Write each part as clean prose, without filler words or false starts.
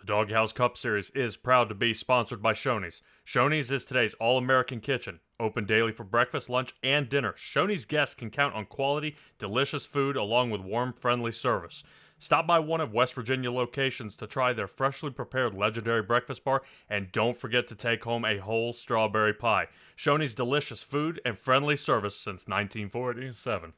Doghouse Cup Series is proud to be sponsored by Shoney's. Shoney's is today's all-American kitchen. Open daily for breakfast, lunch, and dinner. Shoney's guests can count on quality, delicious food along with warm, friendly service. Stop by one of West Virginia locations to try their freshly prepared legendary breakfast bar, and don't forget to take home a whole strawberry pie. Shoney's delicious food and friendly service since 1947.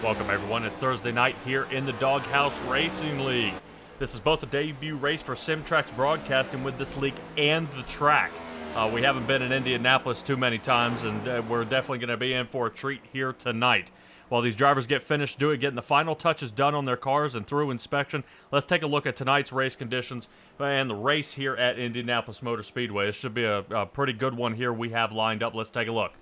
Welcome everyone, it's Thursday night here in the Doghouse Racing League. This is both the debut race for Simtrax Broadcasting with this league and the track. We haven't been in Indianapolis too many times, and we're definitely going to be in for a treat here tonight. While these drivers get finished getting the final touches done on their cars and through inspection, let's take a look at tonight's race conditions and the race here at Indianapolis Motor Speedway. This should be a pretty good one here we have lined up. Let's take a look.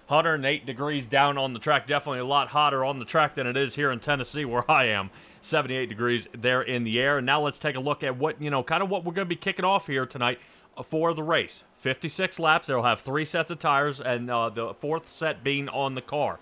108 degrees down on the track, definitely a lot hotter on the track than it is here in Tennessee where I am. 78 degrees there in the air. And now let's take a look at what, kind of what we're going to be kicking off here tonight for the race. 56 laps, they'll have 3 sets of tires, and the 4th set being on the car.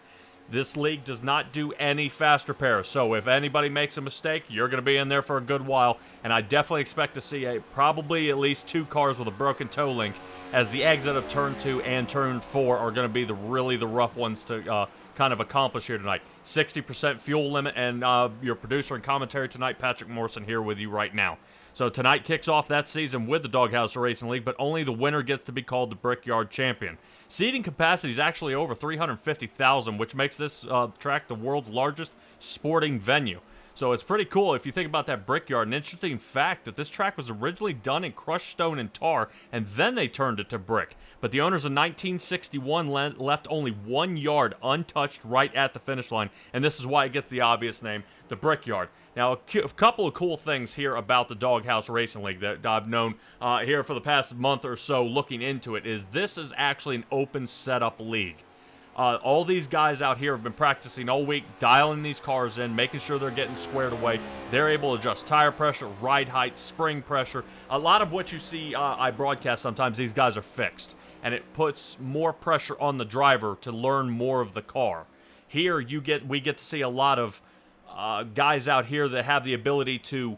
This league does not do any fast repairs, so if anybody makes a mistake, you're going to be in there for a good while, and I definitely expect to see probably at least 2 cars with a broken toe link, as the exit of Turn 2 and Turn 4 are going to be really the rough ones to kind of accomplish here tonight. 60% fuel limit, and your producer and commentary tonight, Patrick Morrison, here with you right now. So tonight kicks off that season with the Doghouse Racing League, but only the winner gets to be called the Brickyard Champion. Seating capacity is actually over 350,000, which makes this track the world's largest sporting venue. So it's pretty cool if you think about that Brickyard. An interesting fact that this track was originally done in crushed stone and tar, and then they turned it to brick. But the owners in 1961 left only 1 yard untouched right at the finish line, and this is why it gets the obvious name, the Brickyard. Now, a couple of cool things here about the Doghouse Racing League that I've known here for the past month or so looking into it is this is actually an open setup league. All these guys out here have been practicing all week, dialing these cars in, making sure they're getting squared away. They're able to adjust tire pressure, ride height, spring pressure. A lot of what you see I broadcast sometimes, these guys are fixed, and it puts more pressure on the driver to learn more of the car. Here, we get to see a lot of guys out here that have the ability to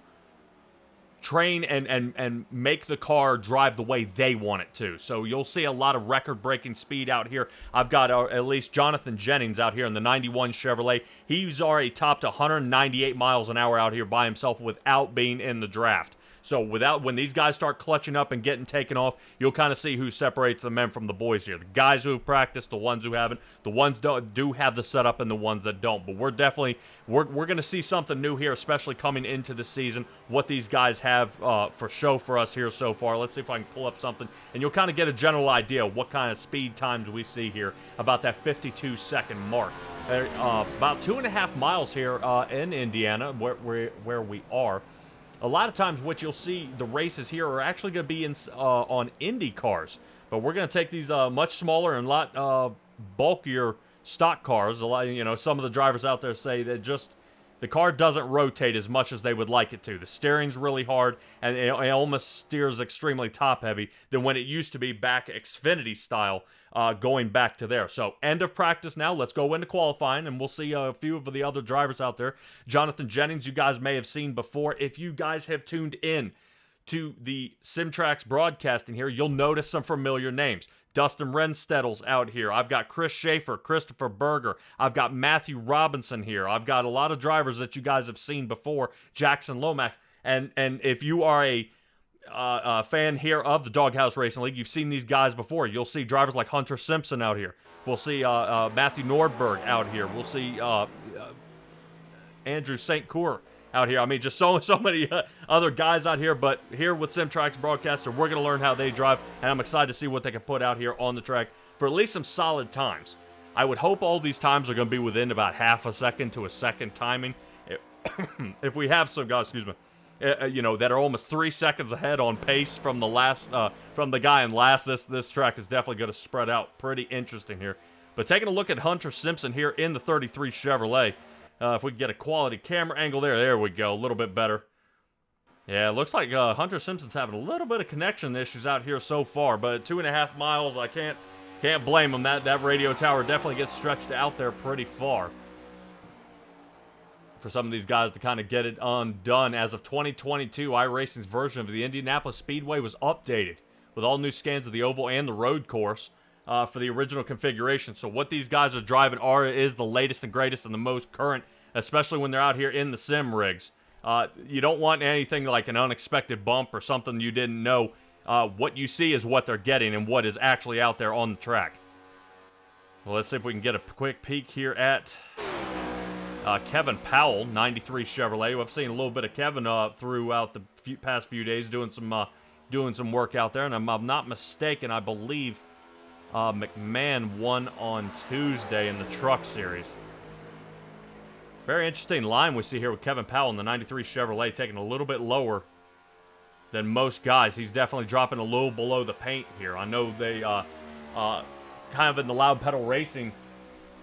train and make the car drive the way they want it to. So you'll see a lot of record-breaking speed out here. I've got at least Jonathan Jennings out here in the 91 Chevrolet. He's already topped 198 miles an hour out here by himself without being in the draft. So when these guys start clutching up and getting taken off, you'll kind of see who separates the men from the boys here. The guys who have practiced, the ones who haven't, the ones do have the setup, and the ones that don't. But we're going to see something new here, especially coming into the season, what these guys have for show for us here so far. Let's see if I can pull up something, and you'll kind of get a general idea of what kind of speed times we see here, about that 52-second mark. About 2.5 miles here in Indiana, where we are. A lot of times what you'll see, the races here are actually going to be on Indy cars. But we're going to take these much smaller and a lot bulkier stock cars. Some of the drivers out there say that just the car doesn't rotate as much as they would like it to. The steering's really hard, and it almost steers extremely top-heavy than when it used to be back Xfinity style, going back to there. So, end of practice now. Let's go into qualifying, and we'll see a few of the other drivers out there. Jonathan Jennings, you guys may have seen before. If you guys have tuned in to the Simtrax broadcasting here, you'll notice some familiar names. Dustin Renstettle's out here. I've got Chris Schaefer, Christopher Berger. I've got Matthew Robinson here. I've got a lot of drivers that you guys have seen before. Jackson Lomax. And if you are a fan here of the Doghouse Racing League, you've seen these guys before. You'll see drivers like Hunter Simpson out here. We'll see Matthew Nordberg out here. We'll see Andrew St. Cour out here. I mean, just so many other guys out here, but here with Simtrack's broadcaster, we're going to learn how they drive, and I'm excited to see what they can put out here on the track for at least some solid times. I would hope all these times are going to be within about half a second to a second timing. If we have some guys, excuse me, you know, that are almost 3 seconds ahead on pace from the last, from the guy in last, this track is definitely going to spread out pretty interesting here. But taking a look at Hunter Simpson here in the 33 Chevrolet, if we can get a quality camera angle there we go, a little bit better. Yeah, it looks like Hunter Simpson's having a little bit of connection issues out here so far, but 2.5 miles, I can't blame him. That radio tower definitely gets stretched out there pretty far for some of these guys to kind of get it undone. As of 2022, iRacing's version of the Indianapolis Speedway was updated with all new scans of the oval and the road course for the original configuration. So what these guys are driving is the latest and greatest and the most current, especially when they're out here in the sim rigs. You don't want anything like an unexpected bump or something you didn't know. What you see is what they're getting and what is actually out there on the track. Well, let's see if we can get a quick peek here at Kevin Powell, 93 Chevrolet. I've seen a little bit of Kevin throughout the past few days doing some work out there, and I'm not mistaken, I believe McMahon won on Tuesday in the Truck Series. Very interesting line we see here with Kevin Powell in the 93 Chevrolet, taking a little bit lower than most guys. He's definitely dropping a little below the paint here. I know they kind of in the loud pedal racing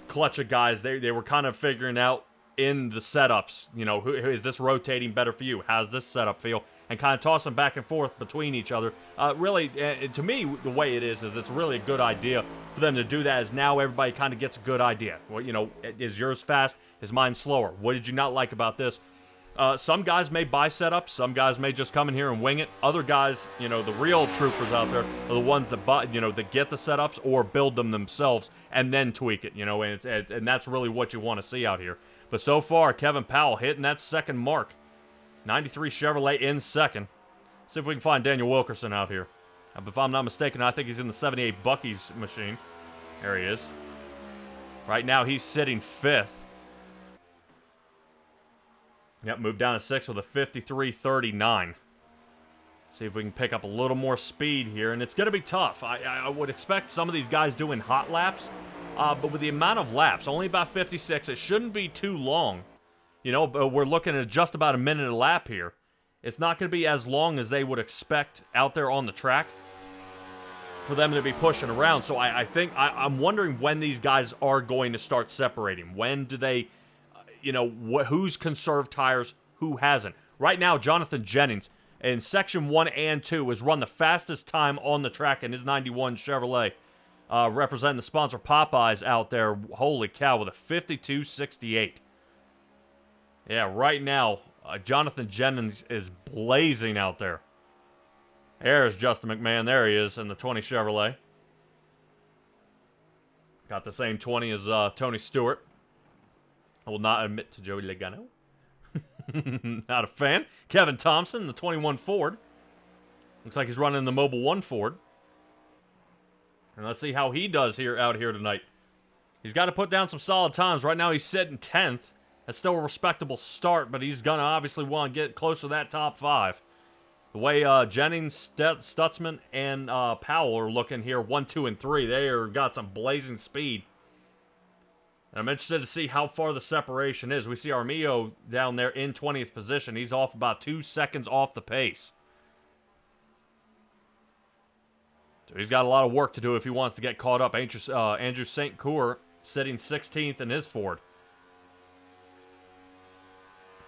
clutch of guys, they were kind of figuring out in the setups, you know, who is this rotating better for you? How's this setup feel? And kind of tossing back and forth between each other. Really, to me, the way it is it's really a good idea for them to do that, as now everybody kind of gets a good idea. Well, you know, is yours fast? Is mine slower? What did you not like about this? Some guys may buy setups. Some guys may just come in here and wing it. Other guys, you know, the real troopers out there are the ones that buy, you know, that get the setups or build them themselves and then tweak it, you know, and that's really what you want to see out here. But so far, Kevin Powell hitting that second mark. 93 Chevrolet in second. See if we can find Daniel Wilkerson out here. If I'm not mistaken, I think he's in the 78 Bucky's machine. There he is. Right now, he's sitting fifth. Yep, moved down to 6th with a 53.39. See if we can pick up a little more speed here, and it's going to be tough. I would expect some of these guys doing hot laps, but with the amount of laps, only about 56, it shouldn't be too long. You know, but we're looking at just about a minute a lap here. It's not going to be as long as they would expect out there on the track for them to be pushing around. So I think, I'm wondering when these guys are going to start separating. When do they, you know, who's conserved tires, who hasn't. Right now, Jonathan Jennings in Section 1 and 2 has run the fastest time on the track in his 91 Chevrolet. Representing the sponsor Popeyes out there. Holy cow, with a 52.68. Yeah, right now, Jonathan Jennings is blazing out there. There's Justin McMahon. There he is in the 20 Chevrolet. Got the same 20 as Tony Stewart. I will not admit to Joey Logano. Not a fan. Kevin Thompson, the 21 Ford. Looks like he's running the Mobil 1 Ford. And let's see how he does out here tonight. He's got to put down some solid times. Right now he's sitting 10th. That's still a respectable start, but he's going to obviously want to get close to that top 5. The way Jennings, Stutzman, and Powell are looking here, 1, 2, and 3, they are got some blazing speed. And I'm interested to see how far the separation is. We see Armillo down there in 20th position. He's off about 2 seconds off the pace. So he's got a lot of work to do if he wants to get caught up. Andrew St. Cour sitting 16th in his Ford.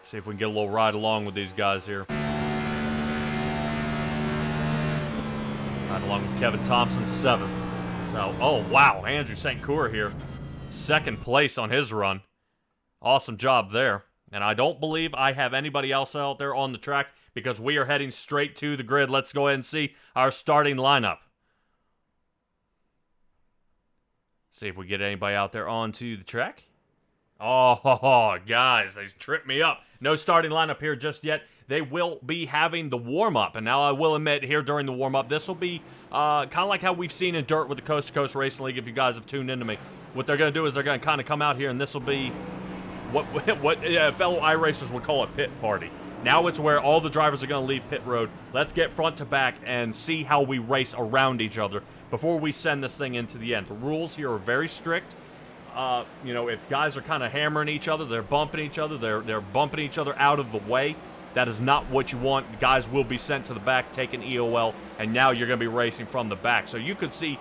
See if we can get a little ride along with these guys here. Ride along with Kevin Thompson, 7th. So, oh, wow. Andrew St. Cour here. 2nd place on his run. Awesome job there. And I don't believe I have anybody else out there on the track because we are heading straight to the grid. Let's go ahead and see our starting lineup. See if we get anybody out there onto the track. Oh, guys, they tripped me up. No starting lineup here just yet. They will be having the warm-up. And now I will admit here during the warm-up, this will be kind of like how we've seen in dirt with the Coast to Coast Racing League, if you guys have tuned into me. What they're going to do is they're going to kind of come out here, and this will be what fellow iRacers would call a pit party. Now it's where all the drivers are going to leave pit road. Let's get front to back and see how we race around each other before we send this thing into the end. The rules here are very strict. If guys are kind of hammering each other, they're bumping each other, they're bumping each other out of the way. That is not what you want. Guys will be sent to the back, taking EOL, and now you're going to be racing from the back. So you could see,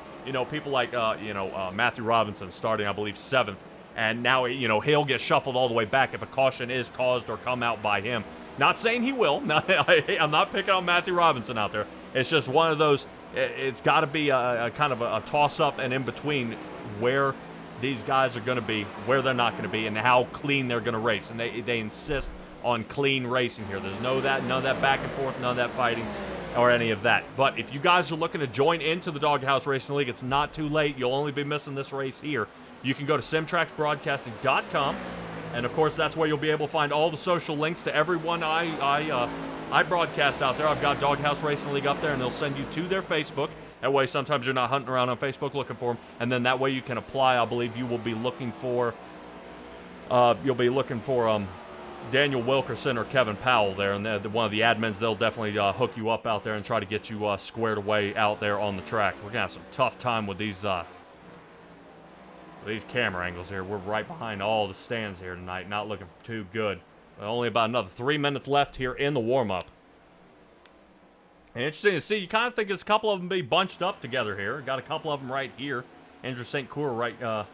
people like, Matthew Robinson starting, I believe, 7th, and now, he'll get shuffled all the way back if a caution is caused or come out by him. Not saying he will. I'm not picking on Matthew Robinson out there. It's just one of those, it's got to be a kind of a toss-up and in between where these guys are going to be, where they're not going to be, and how clean they're going to race. And they insist on clean racing here. There's none of that back and forth, none of that fighting, or any of that. But if you guys are looking to join into the Doghouse Racing League, it's not too late. You'll only be missing this race here. You can go to simtracksbroadcasting.com. And, of course, that's where you'll be able to find all the social links to everyone I broadcast out there. I've got Doghouse Racing League up there, and they'll send you to their Facebook. That way, sometimes you're not hunting around on Facebook looking for them. And then that way you can apply. I believe you will be looking for, Daniel Wilkerson or Kevin Powell there. And one of the admins, they'll definitely hook you up out there and try to get you squared away out there on the track. We're going to have some tough time with these camera angles here. We're right behind all the stands here tonight. Not looking too good. But only about another 3 minutes left here in the warm-up. And interesting to see. You kind of think it's a couple of them be bunched up together here. Got a couple of them right here. Andrew St. Cour we're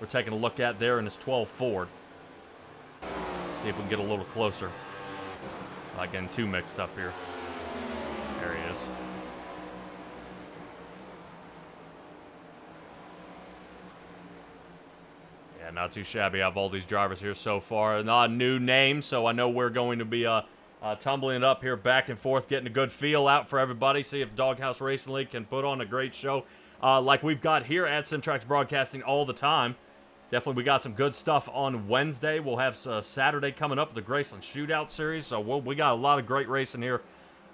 taking a look at there in his 12 Ford. See if we can get a little closer. Not getting too mixed up here. There he is. Yeah, not too shabby. I have all these drivers here so far. Not a new name, so I know we're going to be tumbling it up here back and forth, getting a good feel out for everybody. See if Doghouse Racing League can put on a great show like we've got here at Simtrax Broadcasting all the time. Definitely, we got some good stuff on Wednesday. We'll have Saturday coming up with the Graceland Shootout Series. So we got a lot of great racing here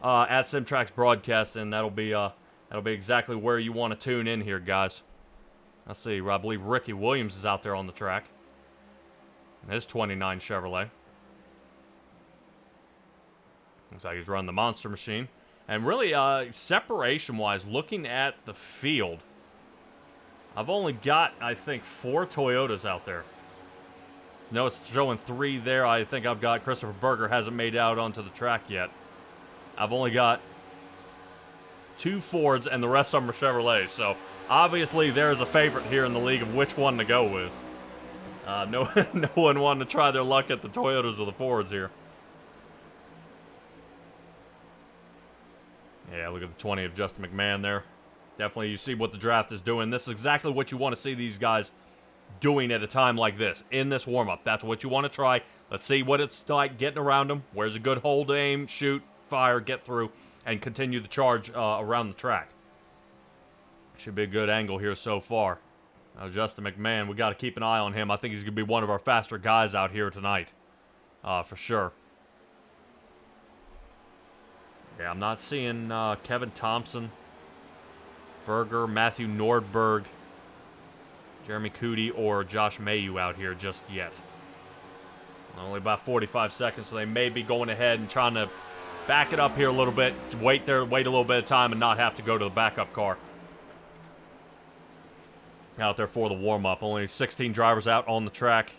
at Simtrax Broadcasting. That'll be exactly where you want to tune in here, guys. Let's see. I believe Ricky Williams is out there on the track in his 29 Chevrolet. Looks like he's running the Monster Machine. And really, separation-wise, looking at the field, I've only got, I think, 4 Toyotas out there. No, it's showing 3 there. I think I've got Christopher Berger hasn't made out onto the track yet. I've only got 2 Fords, and the rest of them are Chevrolets. So, obviously, there's a favorite here in the league of which one to go with. No one wanted to try their luck at the Toyotas or the Fords here. Yeah, look at the 20 of Justin McMahon there. Definitely, you see what the draft is doing. This is exactly what you want to see these guys doing at a time like this, in this warm-up. That's what you want to try. Let's see what it's like getting around them. Where's a good hold, aim, shoot, fire, get through, and continue the charge around the track. Should be a good angle here so far. Now, Justin McMahon, we got to keep an eye on him. I think he's going to be one of our faster guys out here tonight, for sure. Yeah, I'm not seeing Kevin Thompson, Berger, Matthew Nordberg, Jeremy Cootie, or Josh Mayu out here just yet. Only about 45 seconds, so they may be going ahead and trying to back it up here a little bit, wait a little bit of time, and not have to go to the backup car out there for the warm-up. Only 16 drivers out on the track.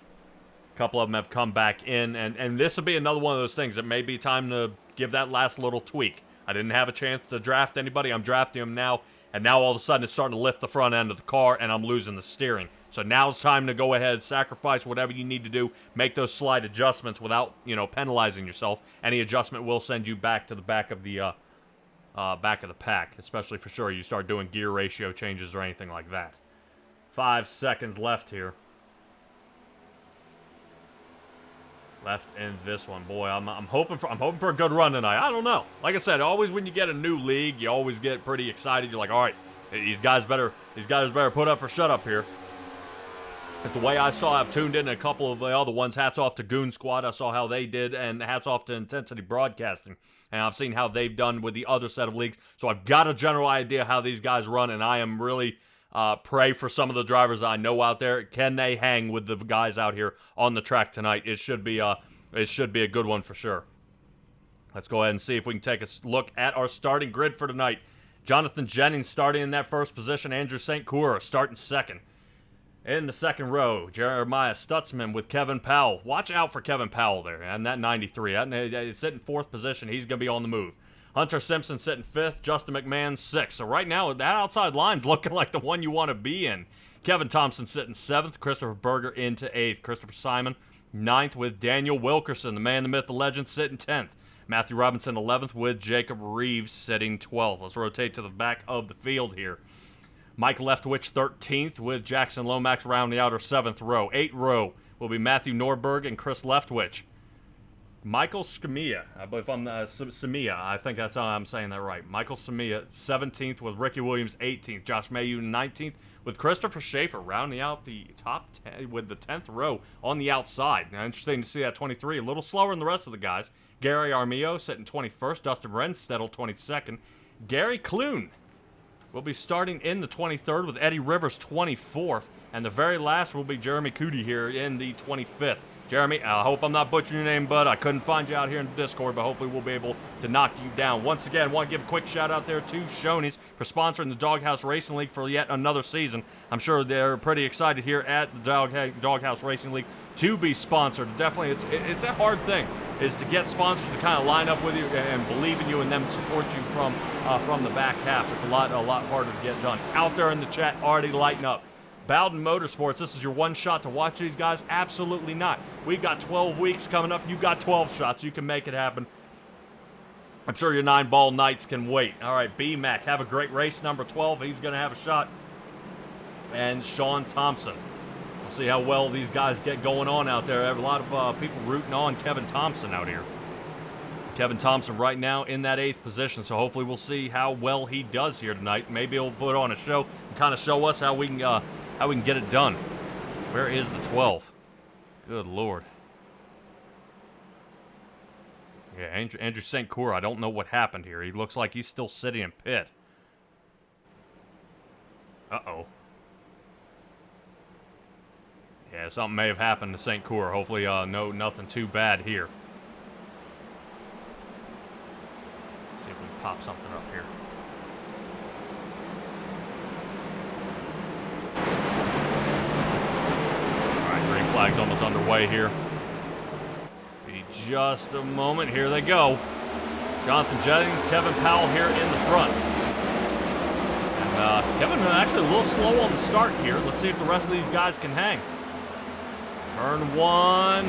A couple of them have come back in, and this will be another one of those things. It may be time to give that last little tweak. I didn't have a chance to draft anybody. I'm drafting them now, and now all of a sudden it's starting to lift the front end of the car, and I'm losing the steering. So now it's time to go ahead, sacrifice whatever you need to do, make those slight adjustments without, penalizing yourself. Any adjustment will send you back to the back of the pack, especially for sure you start doing gear ratio changes or anything like that. 5 seconds left here. Left in this one, boy. I'm hoping for a good run tonight. I don't know. Like I said, always when you get a new league, you always get pretty excited. You're like, all right, these guys better put up or shut up here. Because the way I saw, I've tuned in a couple of the other ones. Hats off to Goon Squad. I saw how they did, and hats off to Intensity Broadcasting. And I've seen how they've done with the other set of leagues. So I've got a general idea how these guys run, and I am really pray for some of the drivers that I know out there. Can they hang with the guys out here on the track tonight? It should be a good one for sure. Let's go ahead and see if we can take a look at our starting grid for tonight. Jonathan Jennings starting in that first position. Andrew St. Cour starting second. In the second row, Jeremiah Stutzman with Kevin Powell. Watch out for Kevin Powell there, and that 93. It's sitting fourth position. He's going to be on the move. Hunter Simpson sitting fifth. Justin McMahon sixth. So right now, that outside line's looking like the one you want to be in. Kevin Thompson sitting seventh. Christopher Berger into eighth. Christopher Simon ninth with Daniel Wilkerson, the man, the myth, the legend, sitting 10th. Matthew Robinson 11th with Jacob Reeves sitting 12th. Let's rotate to the back of the field here. Mike Leftwich 13th with Jackson Lomax rounding out our 7th row. 8th row will be Matthew Norberg and Chris Leftwich. Michael Scamilla, I believe I'm Samia. I think that's how I'm saying that right. Michael Samia 17th with Ricky Williams 18th. Josh Mayu 19th with Christopher Schaefer rounding out the top 10 with the 10th row on the outside. Now, interesting to see that 23. A little slower than the rest of the guys. Gary Armillo sitting 21st. Dustin Renstedel 22nd. Gary Clune will be starting in the 23rd with Eddie Rivers 24th. And the very last will be Jeremy Cootie here in the 25th. Jeremy, I hope I'm not butchering your name, bud. I couldn't find you out here in the Discord, but hopefully we'll be able to knock you down. Once again, I want to give a quick shout out there to Shoney's for sponsoring the Doghouse Racing League for yet another season. I'm sure they're pretty excited here at the Doghouse Racing League to be sponsored. Definitely, it's a hard thing, is to get sponsors to kind of line up with you and believe in you and them support you from the back half. It's a lot harder to get done. Out there in the chat, already lighting up. Bowden Motorsports, this is your one shot to watch these guys? Absolutely not. We've got 12 weeks coming up. You've got 12 shots. You can make it happen. I'm sure your 9-ball Knights can wait. All right, B-Mac, have a great race, number 12. He's going to have a shot. And Sean Thompson. We'll see how well these guys get going on out there. I have a lot of people rooting on Kevin Thompson out here. Kevin Thompson right now in that 8th position, so hopefully we'll see how well he does here tonight. Maybe he'll put on a show and kind of show us how we can get it done. Where is the 12? Good Lord. Yeah, Andrew St. Cour, I don't know what happened here. He looks like he's still sitting in pit. Uh-oh. Yeah, something may have happened to St. Cour. Hopefully, nothing too bad here. Let's see if we can pop something up here. Green flag's almost underway here. Be just a moment. Here they go. Jonathan Jennings, Kevin Powell here in the front. And Kevin actually a little slow on the start here. Let's see if the rest of these guys can hang. Turn 1.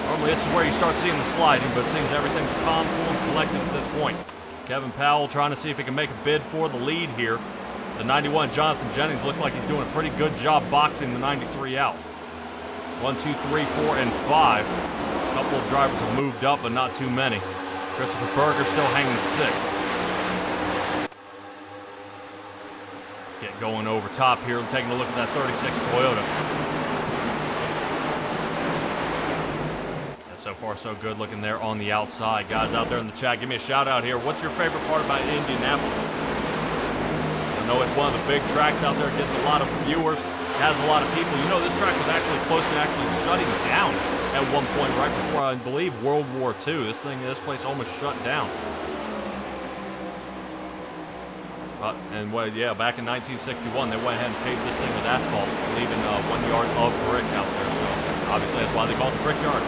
Normally this is where you start seeing the sliding, but it seems everything's calm, cool, and collected at this point. Kevin Powell trying to see if he can make a bid for the lead here. The 91, Jonathan Jennings, looks like he's doing a pretty good job boxing the 93 out. 1, 2, 3, 4, and 5. A couple of drivers have moved up, but not too many. Christopher Berger still hanging 6th. Get going over top here and taking a look at that 36 Toyota. Yeah, so far, so good looking there on the outside. Guys out there in the chat, give me a shout out here. What's your favorite part about Indianapolis? I know it's one of the big tracks out there. It gets a lot of viewers. Has a lot of people. You know, this track was actually close to actually shutting down at one point right before, I believe, World War II. This place almost shut down. Yeah, back in 1961, they went ahead and paved this thing with asphalt, leaving 1 yard of brick out there. So obviously, that's why they call it the Brickyard.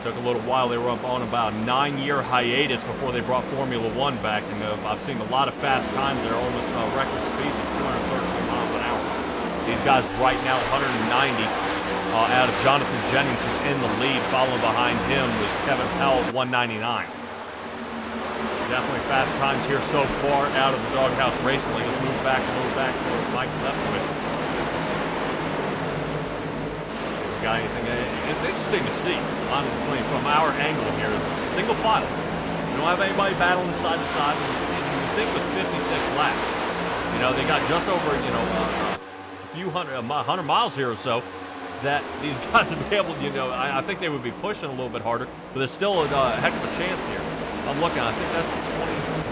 Took a little while. They were up on about a 9-year hiatus before they brought Formula One back, and I've seen a lot of fast times there, almost record speeds of 213 miles an hour. These guys right now 190 out of Jonathan Jennings, who's in the lead. Following behind him was Kevin Powell at 199. Definitely fast times here so far out of the Doghouse Racing League. Let's move back to Mike Leftwich. Got anything? It's interesting to see, honestly, from our angle here. Is single file. You don't have anybody battling side to side. You think with 56 laps, you know, they got just over, a few 100 miles here or so, that these guys would be able to, I think they would be pushing a little bit harder, but there's still a heck of a chance here. I'm looking, I think that's the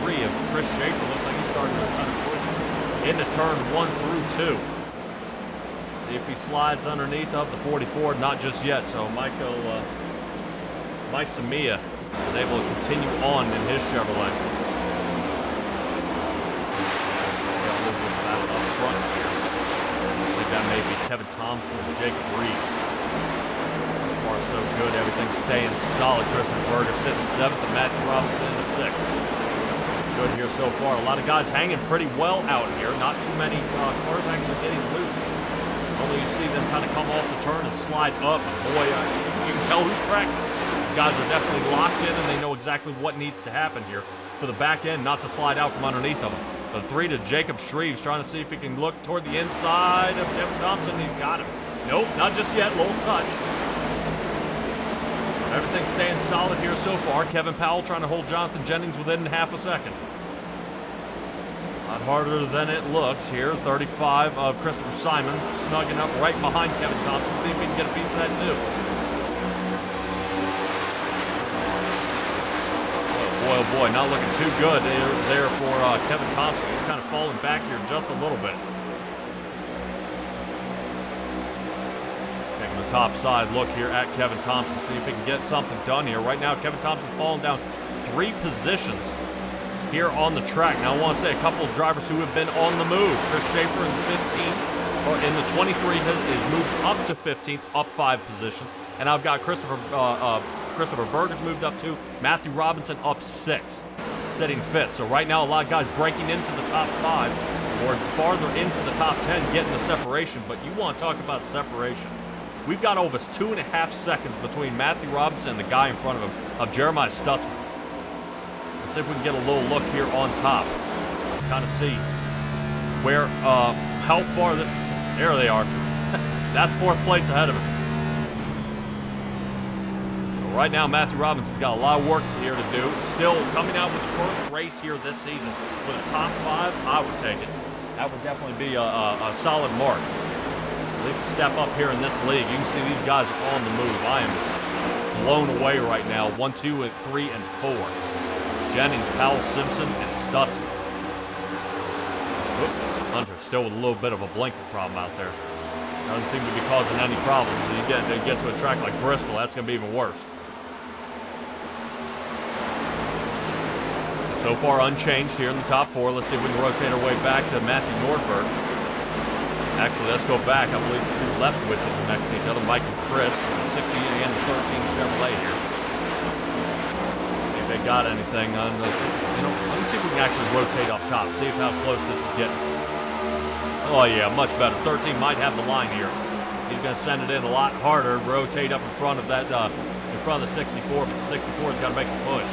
23 of Chris Schaefer. Looks like he's starting to kind of push a into turn 1 through 2. See if he slides underneath of the 44. Not just yet. So Mike Samia is able to continue on in his Chevrolet. Got a little bit of battle up front here. I think that may be Kevin Thompson and Jacob Reed. So far, so good. Everything's staying solid. Christopher Berger sitting 7th and Matthew Robinson in the 6th. Good here so far. A lot of guys hanging pretty well out here. Not too many cars actually getting loose. Only you see them kind of come off the turn and slide up. Boy, you can tell who's practicing. These guys are definitely locked in and they know exactly what needs to happen here for the back end, not to slide out from underneath them. The 3 to Jacob Shreves, trying to see if he can look toward the inside of Kevin Thompson. He's got him. Nope, not just yet. Little touch. Everything's staying solid here so far. Kevin Powell trying to hold Jonathan Jennings within half a second. A lot harder than it looks here. 35 of Christopher Simon snugging up right behind Kevin Thompson. See if he can get a piece of that too. Oh boy, not looking too good there for Kevin Thompson. He's kind of falling back here just a little bit. Taking the top side look here at Kevin Thompson. See if he can get something done here. Right now, Kevin Thompson's fallen down 3 positions here on the track. Now I want to say a couple of drivers who have been on the move. Chris Schaefer in the 15th, or in the 23 is moved up to 15th, up 5 positions. And I've got Christopher Berger's moved up 2, Matthew Robinson up 6, sitting 5th. So right now a lot of guys breaking into the top 5 or farther into the top 10 getting the separation. But you want to talk about separation. We've got almost 2.5 seconds between Matthew Robinson and the guy in front of him, of Jeremiah Stutzman. Let's see if we can get a little look here on top. Kind of see where, how far this, there they are. That's 4th place ahead of him. So right now, Matthew Robinson's got a lot of work here to do. Still coming out with the first race here this season with a top 5, I would take it. That would definitely be a solid mark. At least a step up here in this league. You can see these guys are on the move. I am blown away right now. 1, 2, and 3, and 4. Jennings, Powell, Simpson, and Stutzman. Hunter still with a little bit of a blinker problem out there. Doesn't seem to be causing any problems. So you get to a track like Bristol, that's going to be even worse. So far unchanged here in the top 4. Let's see if we can rotate our way back to Matthew Nordberg. Actually, let's go back. I believe the 2 Leftwiches are next to each other. Mike and Chris, the 16 and the 13 Chevrolet here. See if they got anything. Let me see if we can actually rotate up top. See if how close this is getting. Oh yeah, much better. 13 might have the line here. He's going to send it in a lot harder. Rotate up in front of that, in front of the 64, but the 64's got to make a push.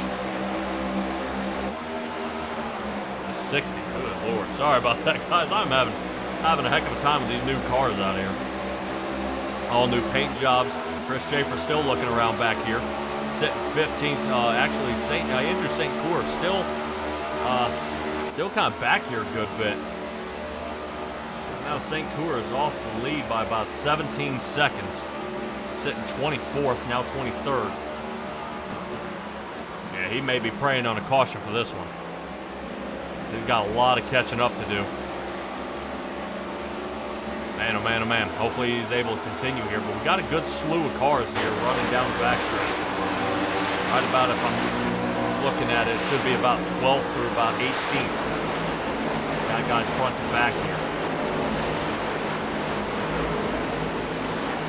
The 60. Good Lord. Sorry about that, guys. I'm having a heck of a time with these new cars out here. All new paint jobs. Chris Schaefer still looking around back here. Sitting 15th. Actually, Andrew St. Cour still kind of back here a good bit. Now St. Cour is off the lead by about 17 seconds. Sitting 24th, now 23rd. Yeah, he may be preying on a caution for this one. He's got a lot of catching up to do. Man, oh man, oh man. Hopefully he's able to continue here. But we got a good slew of cars here running down the backstretch. Right about, if I'm looking at it, it should be about 12th through about 18th. Got guys front to back here.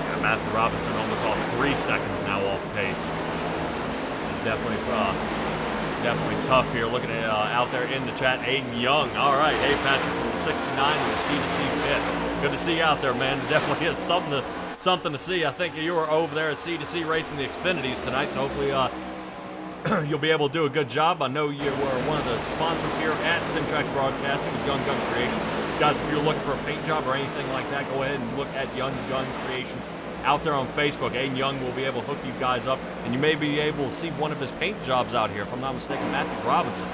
Yeah, Matthew Robinson almost off 3 seconds now off pace. Definitely tough here. Looking at out there in the chat, Aiden Young. All right, hey Patrick from the 69 and the C2C pits. Good to see you out there, man. Definitely it's something to see. I think you were over there at C2C racing the Xfinities tonight, so hopefully you'll be able to do a good job. I know you were one of the sponsors here at Simtrax Broadcasting with Young Gun Creations. Guys, if you're looking for a paint job or anything like that, go ahead and look at Young Gun Creations out there on Facebook. Aiden Young will be able to hook you guys up, and you may be able to see one of his paint jobs out here. If I'm not mistaken, Matthew Robinson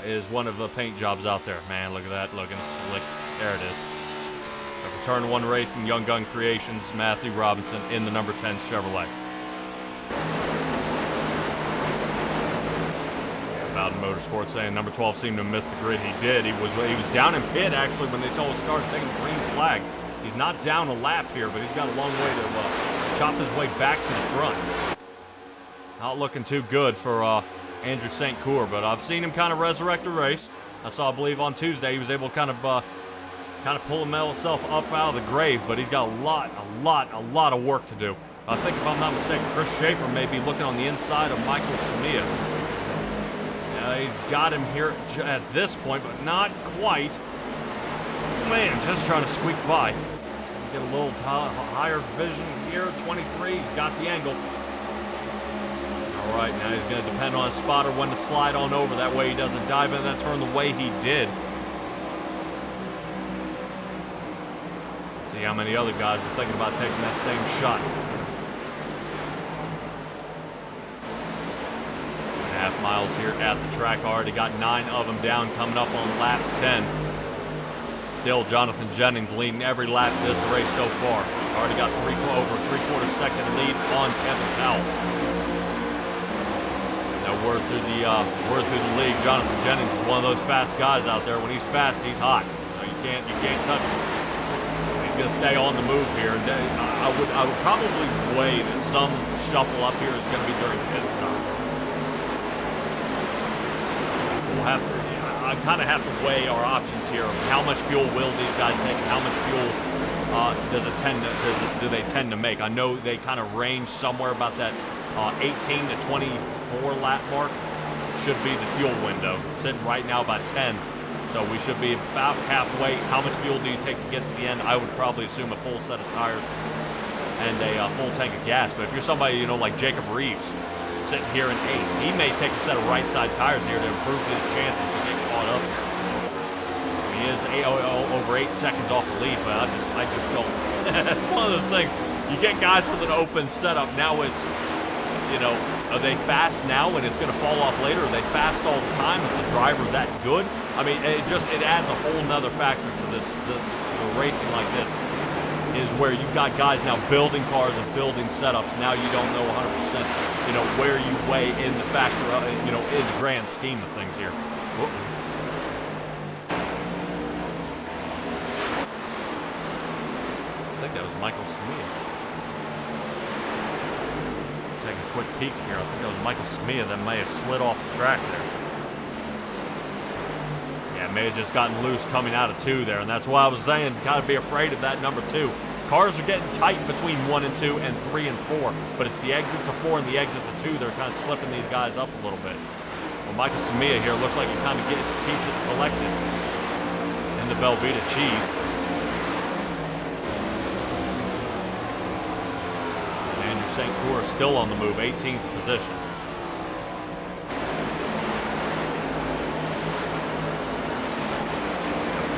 is one of the paint jobs out there. Man, look at that, looking slick. There it is. For Turn 1 Racing, Young Gun Creations, Matthew Robinson in the number 10 Chevrolet. Southern Motorsports saying number 12 seemed to miss the grid. He did. He was down in pit, actually, when they saw him start taking the green flag. He's not down a lap here, but he's got a long way to chop his way back to the front. Not looking too good for Andrew St. Cour, but I've seen him kind of resurrect a race. I saw, I believe, on Tuesday he was able to kind of pull himself up out of the grave, but he's got a lot of work to do. I think, if I'm not mistaken, Chris Schaefer may be looking on the inside of Michael Samia. He's got him here at this point, but not quite. Man, just trying to squeak by. Get a little higher vision here. 23, he's got the angle. All right, now he's going to depend on a spotter when to slide on over. That way he doesn't dive in that turn the way he did. Let's see how many other guys are thinking about taking that same shot. 2.5 miles here at the track. Already got 9 of them down, coming up on lap 10. Still, Jonathan Jennings leading every lap this race so far. Already got over 3/4 second lead on Kevin Powell. Now word through the league, Jonathan Jennings is one of those fast guys out there. When he's fast, he's hot. You can't touch him. He's going to stay on the move here. I would probably weigh that some shuffle up here is going to be during pit stop. I kind of have to weigh our options here. How much fuel will these guys take, and how much fuel do they tend to make? I know they kind of range somewhere about that 18 to 24 lap mark should be the fuel window. Sitting right now about 10, so we should be about halfway. How much fuel do you take to get to the end? I would probably assume a full set of tires and a full tank of gas. But if you're somebody, you know, like Jacob Reeves, sitting here in 8, he may take a set of right side tires here to improve his chances to get caught up here. He is over 8 seconds off the lead, but I just don't. It's one of those things. You get guys with an open setup. Now it's, you know, are they fast now and it's going to fall off later? Are they fast all the time? Is the driver that good? I mean, it adds a whole nother factor to this, to racing like this, is where you've got guys now building cars and building setups. Now you don't know 100%, you know, where you weigh in the factor, you know, in the grand scheme of things here. Whoop. I think that was Michael Samia. Take a quick peek here. I think that was Michael Samia that may have slid off the track there. Yeah, may have just gotten loose coming out of 2 there, and that's why I was saying, gotta be afraid of that number 2. Cars are getting tight between 1 and 2 and 3 and 4, but it's the exits of 4 and the exits of 2 that are kind of slipping these guys up a little bit. Well, Michael Samia here looks like he kind of keeps it collected in the Velveeta cheese. Andrew St. Cour still on the move, 18th position.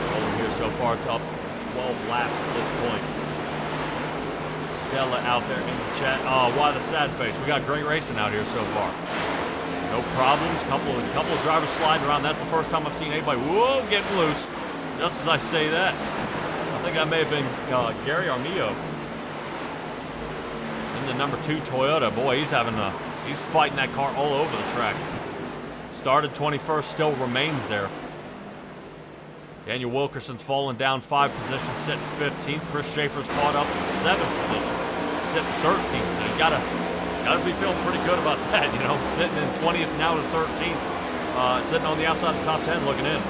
Rolling here so far, up 12 laps at this point. Stella out there in the chat. Oh, why the sad face? We got great racing out here so far. No problems. Couple of drivers sliding around. That's the first time I've seen anybody, whoa, getting loose. Just as I say that, I think that may have been Gary Armillo in the number 2 Toyota. Boy, he's fighting that car all over the track. Started 21st, still remains there. Daniel Wilkerson's fallen down 5 positions, sitting 15th. Chris Schaefer's caught up in 7th position, sitting 13th. So you gotta be feeling pretty good about that, you know, sitting in 20th now to 13th, sitting on the outside of the top 10, looking in.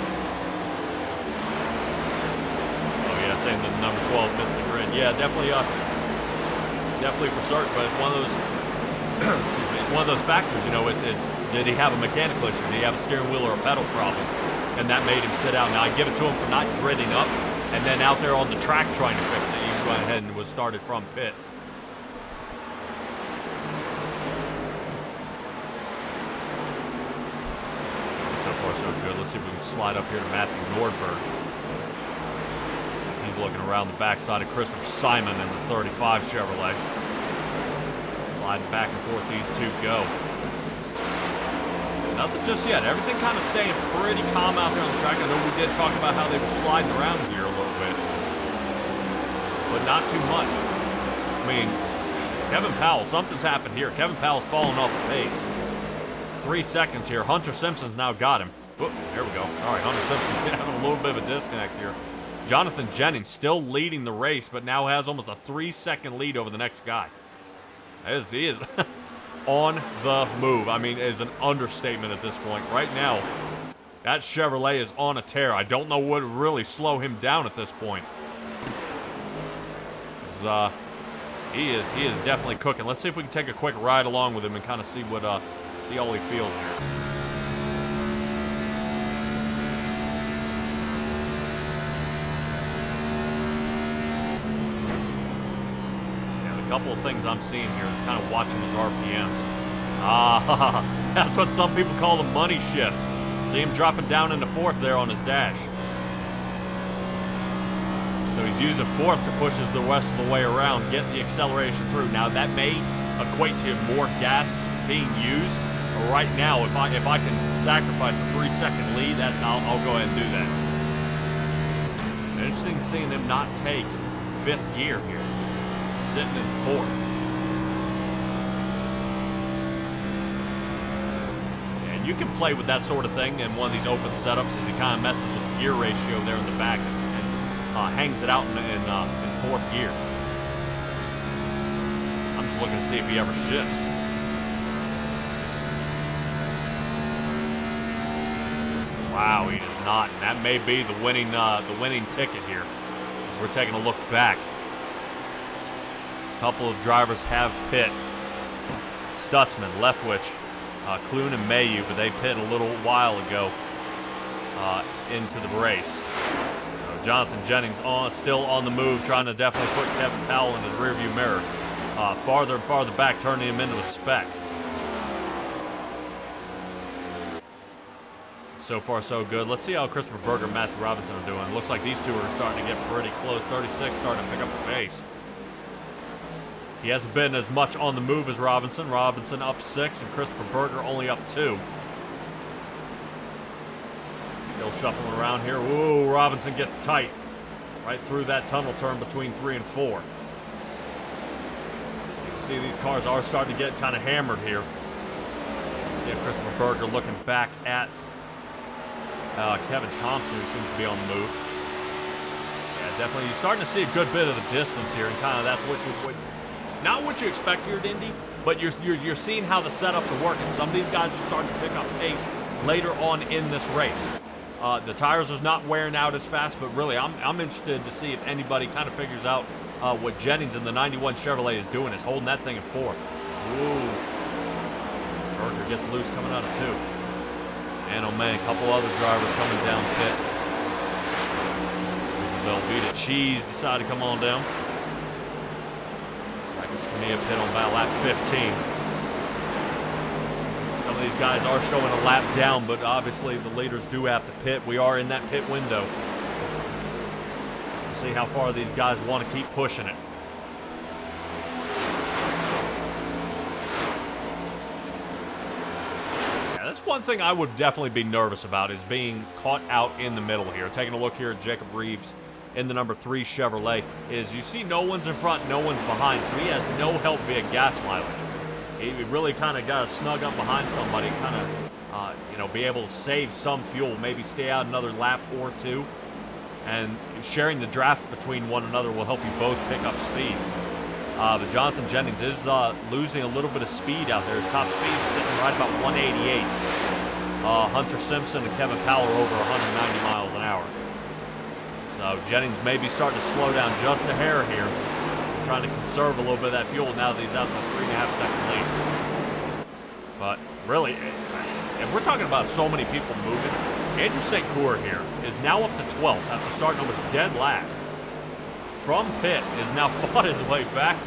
Oh yeah, saying that number 12 missed the grid. Yeah, definitely for certain. But it's one of those, excuse me, it's one of those factors. You know, it's did he have a mechanical issue? Did he have a steering wheel or a pedal problem? And that made him sit out. Now I give it to him for not gridding up, and then out there on the track trying to fix it. He went ahead and was started from pit. So far so good. Let's see if we can slide up here to Matthew Nordberg. He's looking around the backside of Christopher Simon in the 35 Chevrolet. Sliding back and forth, these two go. Nothing just yet. Everything kind of staying pretty calm out there on the track. I know we did talk about how they were sliding around here a little bit, but not too much. I mean, Kevin Powell, something's happened here. Kevin Powell's falling off the pace. 3 seconds here. Hunter Simpson's now got him. Whoop, there we go. All right, Hunter Simpson having a little bit of a disconnect here. Jonathan Jennings still leading the race, but now has almost a 3-second lead over the next guy. He is on the move. I mean, it is an understatement at this point. Right now, that Chevrolet is on a tear. I don't know what would really slow him down at this point. He is definitely cooking. Let's see if we can take a quick ride along with him and kind of see what see how he feels here. Couple of things I'm seeing here is kind of watching his RPMs. That's what some people call the money shift. See him dropping down into 4th there on his dash. So he's using 4th to push the rest of the way around, get the acceleration through. Now that may equate to more gas being used. But right now, if I can sacrifice a 3-second lead, I'll go ahead and do that. Interesting seeing him not take 5th gear here. Sitting in 4th. And you can play with that sort of thing in one of these open setups as he kind of messes with the gear ratio there in the back and hangs it out in 4th gear. I'm just looking to see if he ever shifts. Wow, he does not. And that may be the winning ticket here as we're taking a look back. A couple of drivers have pit. Stutzman, Leftwich, Clune, and Mayu, but they pit a little while ago into the race. Jonathan Jennings still on the move, trying to definitely put Kevin Powell in his rearview mirror. Farther and farther back, turning him into a speck. So far, so good. Let's see how Christopher Berger and Matthew Robinson are doing. Looks like these two are starting to get pretty close. 36 starting to pick up the pace. He hasn't been as much on the move as Robinson. Robinson up 6 and Christopher Berger only up 2. Still shuffling around here. Ooh, Robinson gets tight. Right through that tunnel turn between 3 and 4. You can see these cars are starting to get kind of hammered here. See if Christopher Berger looking back at Kevin Thompson, who seems to be on the move. Yeah, definitely. You're starting to see a good bit of the distance here, and kind of that's what not what you expect here at Indy, but you're seeing how the setups are working. Some of these guys are starting to pick up pace later on in this race. The tires are not wearing out as fast, but really I'm interested to see if anybody kind of figures out what Jennings in the 91 Chevrolet is doing, is holding that thing in 4th. Ooh. Berger gets loose coming out of 2. And oh man, a couple other drivers coming down pit. Velveeta Cheese decided to come on down. Skamia pit on about lap 15. Some of these guys are showing a lap down, but obviously the leaders do have to pit. We are in that pit window. We'll see how far these guys want to keep pushing it. Yeah, that's one thing I would definitely be nervous about, is being caught out in the middle here. Taking a look here at Jacob Reeves in the number 3 Chevrolet, is you see no one's in front, no one's behind, so he has no help via gas mileage. He really kind of got to snug up behind somebody, kind of, be able to save some fuel, maybe stay out another lap or 2, and sharing the draft between one another will help you both pick up speed. But Jonathan Jennings is losing a little bit of speed out there. His top speed is sitting right about 188. Hunter Simpson and Kevin Powell are over 190 miles an hour. So Jennings may be starting to slow down just a hair here, trying to conserve a little bit of that fuel now that he's out to a 3.5-second lead. But really, if we're talking about so many people moving, Andrew St. Coeur here is now up to 12th after starting almost dead last. From pit is now fought his way back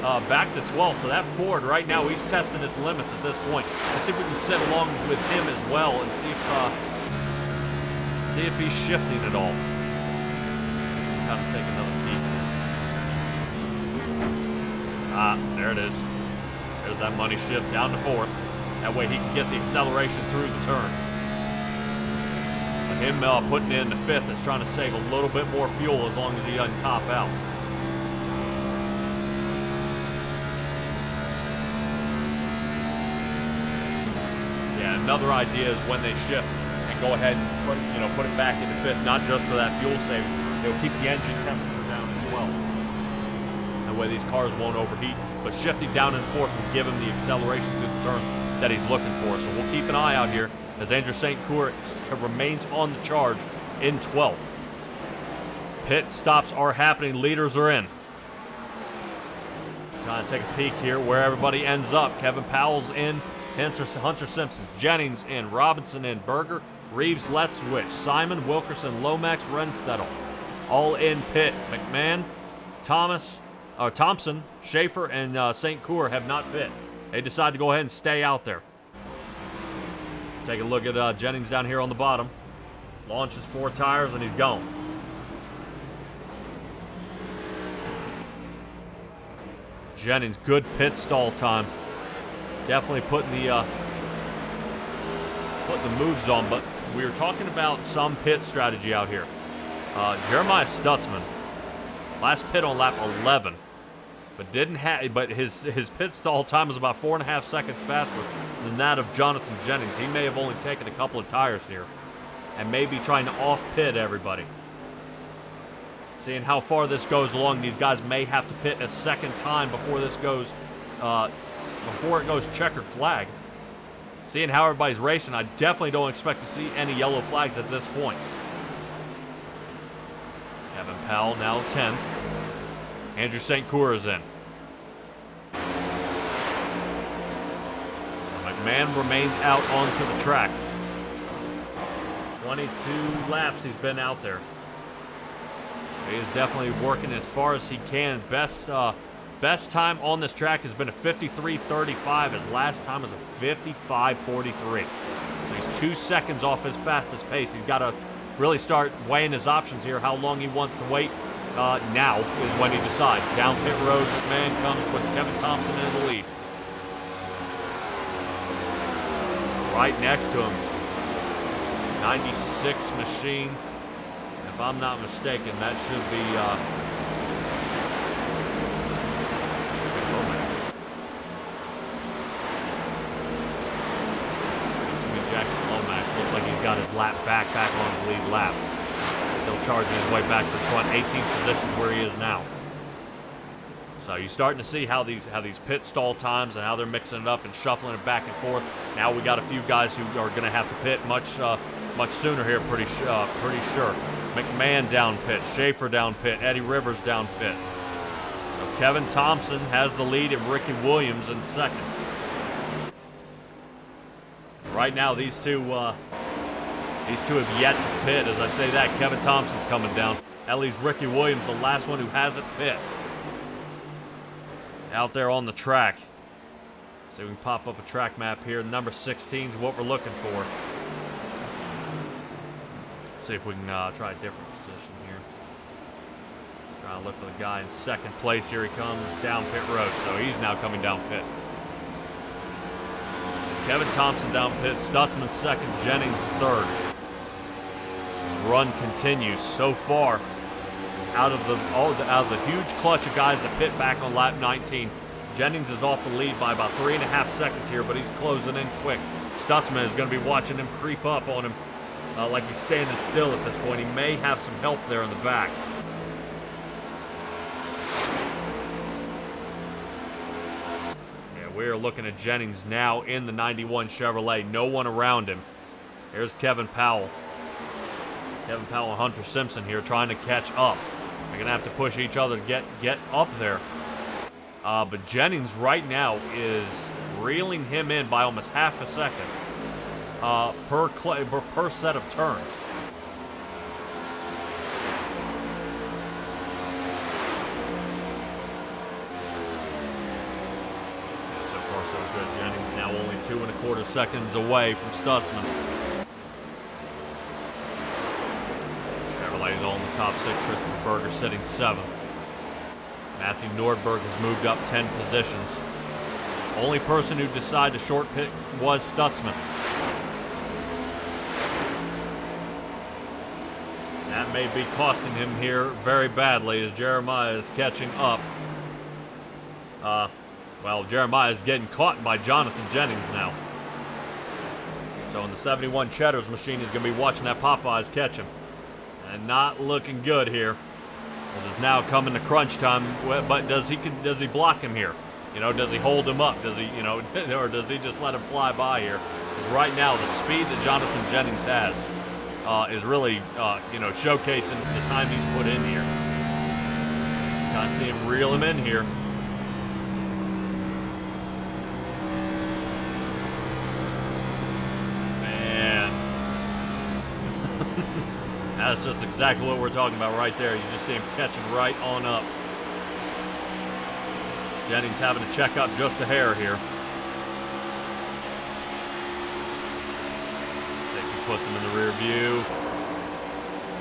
to 12th. So that Ford right now, he's testing its limits at this point. Let's see if we can sit along with him as well and see if he's shifting at all. Kind of take another peek. There it is. There's that money shift down to 4th. That way he can get the acceleration through the turn. But him putting in the 5th is trying to save a little bit more fuel as long as he doesn't top out. another idea is when they shift and go ahead and put it back into fifth, not just for that fuel saving. It'll keep the engine temperature down as well. That way these cars won't overheat. But shifting down and fourth will give him the acceleration to the turn that he's looking for. So we'll keep an eye out here as Andrew St. Cour remains on the charge in 12th. Pit stops are happening. Leaders are in. Trying to take a peek here where everybody ends up. Kevin Powell's in. Hunter Simpson. Jennings in. Robinson in. Berger, Reeves, Letzwich, Simon, Wilkerson, Lomax, Renstedel. All in pit. McMahon, Thompson, Schaefer, and St. Cour have not pit. They decide to go ahead and stay out there. Take a look at Jennings down here on the bottom. Launches 4 tires and he's gone. Jennings, good pit stall time. Definitely putting the moves on, but we were talking about some pit strategy out here. Jeremiah Stutzman, last pit on lap 11, but his pit stall time was about 4.5 seconds faster than that of Jonathan Jennings. He may have only taken a couple of tires here and maybe trying to off-pit everybody. Seeing how far this goes along, these guys may have to pit a second time before this goes, before it goes checkered flag. Seeing how everybody's racing, I definitely don't expect to see any yellow flags at this point. Kevin Powell now 10th. Andrew St. Cour is in. McMahon remains out onto the track. 22 laps he's been out there. He is definitely working as far as he can. Best time on this track has been a 53.35. His last time was a 55.43. So he's 2 seconds off his fastest pace. He's got to really start weighing his options here. How long he wants to wait now is when he decides. Down pit road, McMahon comes, puts Kevin Thompson in the lead. Right next to him, 96 machine. If I'm not mistaken, that should be Lomax. Jackson Lomax looks like he's got his lap back on the lead lap. Still charging his way back to the front, 18th positions where he is now. So you're starting to see how these pit stall times and how they're mixing it up and shuffling it back and forth. Now we got a few guys who are going to have to pit much sooner here, pretty sure. McMahon down pit, Schaefer down pit, Eddie Rivers down pit. So Kevin Thompson has the lead and Ricky Williams in second. Right now these two have yet to pit. As I say that, Kevin Thompson's coming down. At least Ricky Williams, the last one who hasn't pit. Out there on the track. So we can pop up a track map here. Number 16 is what we're looking for. See if we can try a different position here. Trying to look for the guy in second place. Here he comes down pit road. So he's now coming down pit. Kevin Thompson down pit. Stutzman second. Jennings third. Run continues so far. Out of the huge clutch of guys that pit back on lap 19, Jennings is off the lead by about 3.5 seconds here, but he's closing in quick. Stutzman is going to be watching him creep up on him like he's standing still at this point. He may have some help there in the back. Yeah, we are looking at Jennings now in the 91 Chevrolet. No one around him. Here's Kevin Powell. Kevin Powell and Hunter Simpson here trying to catch up. They're going to have to push each other to get up there. But Jennings right now is reeling him in by almost half a second per set of turns. So far so good. Jennings now only 2.25 seconds away from Stutzman. Chevrolet's on the top 6. Tristan Berger sitting 7th. Matthew Nordberg has moved up 10 positions. Only person who decided to short pit was Stutzman. That may be costing him here very badly as Jeremiah is catching up. Well, Jeremiah is getting caught by Jonathan Jennings now. So in the 71 Cheddar's machine, he's going to be watching that Popeyes catch him. And not looking good here. As it's now coming to crunch time. But does he block him here? You know, does he hold him up? Does he, you know, or does he just let him fly by here? Right now, the speed that Jonathan Jennings has is really, you know, showcasing the time he's put in here. Kind of see him reel him in here. Man. That's just exactly what we're talking about right there. You just see him catching right on up. Jennings having to check up just a hair here. Puts him in the rear view.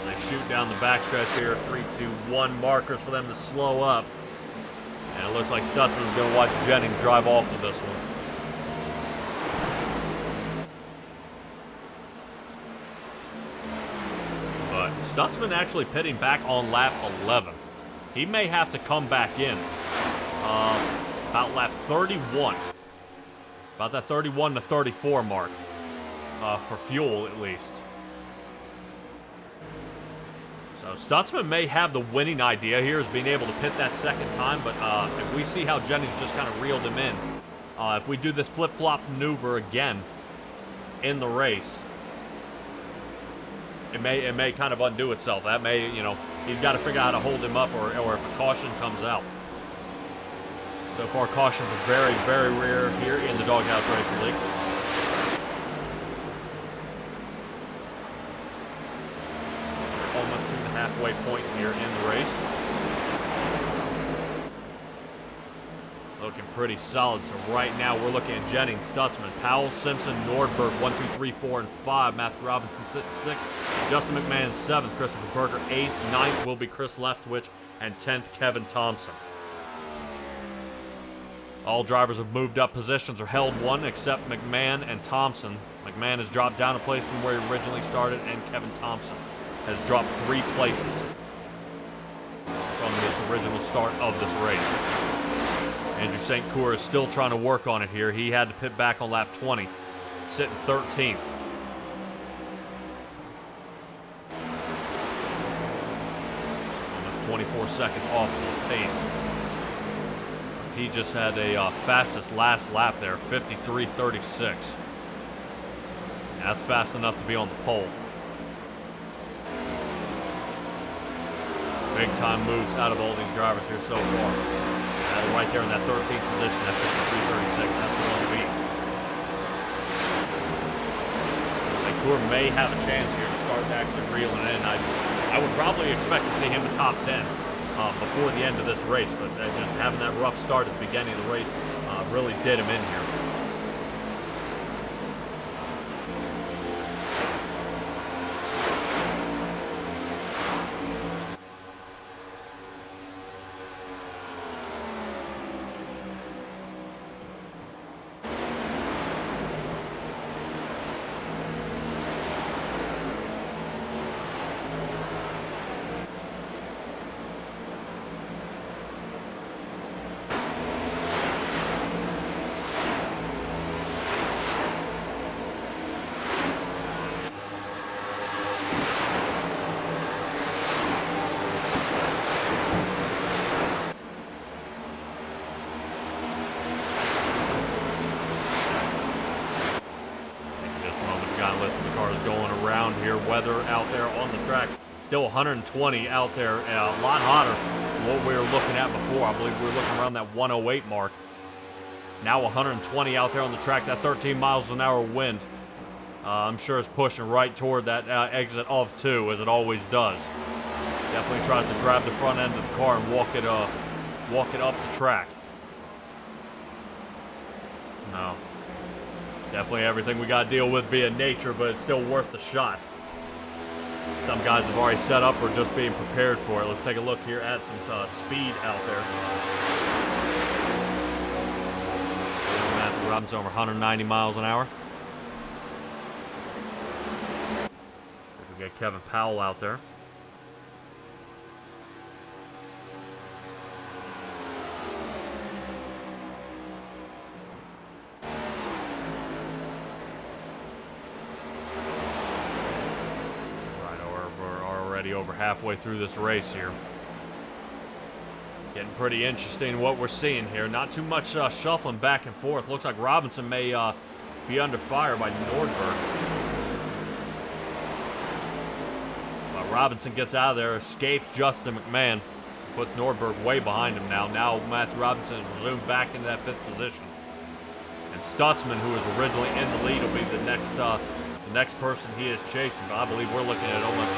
They shoot down the backstretch here. 3, 2, 1 markers for them to slow up. And it looks like Stutzman's going to watch Jennings drive off of this one. But Stutzman actually pitting back on lap 11. He may have to come back in about lap 31. About that 31 to 34 mark. For fuel, at least. So Stutzman may have the winning idea here, is being able to pit that second time, but if we see how Jennings just kind of reeled him in, if we do this flip-flop maneuver again in the race, it may kind of undo itself. That may, you know, he's got to figure out how to hold him up, or if a caution comes out. So far, cautions are very, very rare here in the Doghouse Racing League. Almost to the halfway point here in the race. Looking pretty solid. So right now we're looking at Jennings, Stutzman, Powell, Simpson, Nordberg, 1, 2, 3, 4, and 5. Matthew Robinson sitting 6th. Justin McMahon 7th. Christopher Berger 8th. 9th will be Chris Leftwich. And 10th, Kevin Thompson. All drivers have moved up positions or held one except McMahon and Thompson. McMahon has dropped down a place from where he originally started, and Kevin Thompson has dropped 3 places from this original start of this race. Andrew St. Cour is still trying to work on it here. He had to pit back on lap 20, sitting 13th. Almost 24 seconds off the pace. He just had a fastest last lap there, 53.36. That's fast enough to be on the pole. Big time moves out of all these drivers here so far. Right there in that 13th position, that's 53.36. That's the one to beat. St. Cour may have a chance here to start actually reeling in. I would probably expect to see him in top 10 before the end of this race, but just having that rough start at the beginning of the race really did him in here. Weather out there on the track, still 120 out there, a lot hotter than what we were looking at before. I believe we were looking around that 108 mark. Now 120 out there on the track, that 13 miles an hour wind. I'm sure it's pushing right toward that exit of 2, as it always does. Definitely tries to grab the front end of the car and walk it up the track. No. Definitely everything we got to deal with via nature, but it's still worth the shot. Some guys have already set up or just being prepared for it. Let's take a look here at some speed out there. Matthew Robinson over 190 miles an hour. We got Kevin Powell out there. already over halfway through this race here. Getting pretty interesting what we're seeing here. Not too much shuffling back and forth. Looks like Robinson may be under fire by Nordberg. But Robinson gets out of there, escapes Justin McMahon, puts Nordberg way behind him now. Now Matthew Robinson is resumed back into that 5th position. And Stutzman, who was originally in the lead, will be the next person he is chasing. But I believe we're looking at almost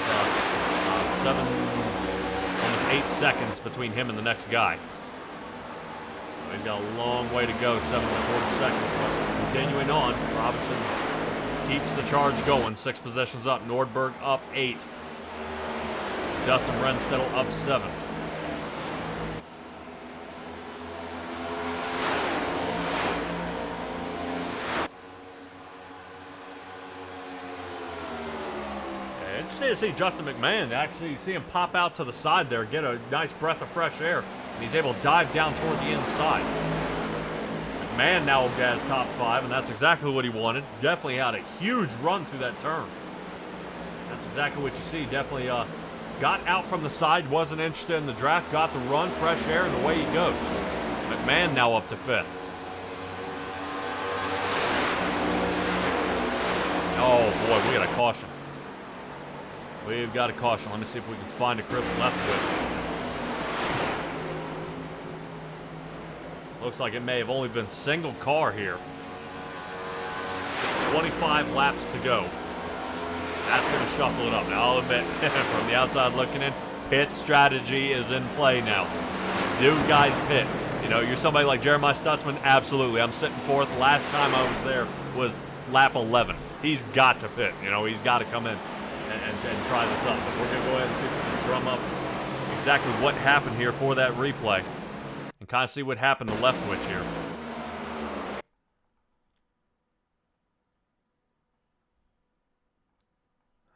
8 seconds between him and the next guy. So he's got a long way to go, 7.25 seconds. But continuing on, Robinson keeps the charge going. 6 positions up. Nordberg up 8. Dustin Renstedel up 7. Interesting to see Justin McMahon actually see him pop out to the side there, get a nice breath of fresh air, and he's able to dive down toward the inside. McMahon now has top 5, and that's exactly what he wanted. Definitely had a huge run through that turn. That's exactly what you see. Definitely got out from the side, wasn't interested in the draft, got the run, fresh air, and away he goes. McMahon now up to 5th. Oh boy, we got a caution. We've got a caution. Let me see if we can find a Chris Leftwich. Looks like it may have only been single car here. 25 laps to go. That's going to shuffle it up. Now, I'll admit, from the outside looking in, pit strategy is in play now. Do guys pit? You know, you're somebody like Jeremiah Stutzman, absolutely. I'm sitting 4th. Last time I was there was lap 11. He's got to pit. You know, he's got to come in and try this up. But we're going to go ahead and see if we can drum up exactly what happened here for that replay and kind of see what happened to Leftwich here.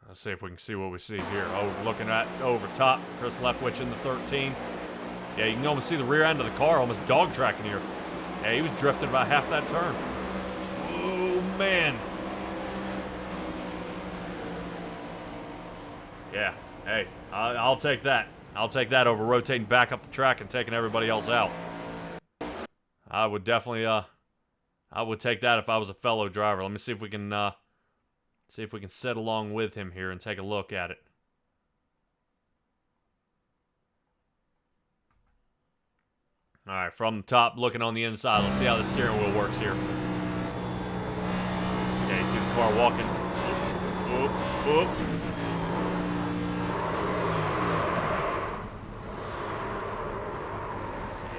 Let's see if we can see what we see here. Oh, looking at over top, Chris Leftwich in the 13. Yeah, you can almost see the rear end of the car almost dog tracking here. Yeah, he was drifting about half that turn. Oh, man. Yeah, hey, I'll take that. I'll take that over rotating back up the track and taking everybody else out. I would definitely, I would take that if I was a fellow driver. Let me see if we can, sit along with him here and take a look at it. All right, from the top, looking on the inside. Let's see how the steering wheel works here. Okay, you see the car walking. Oop.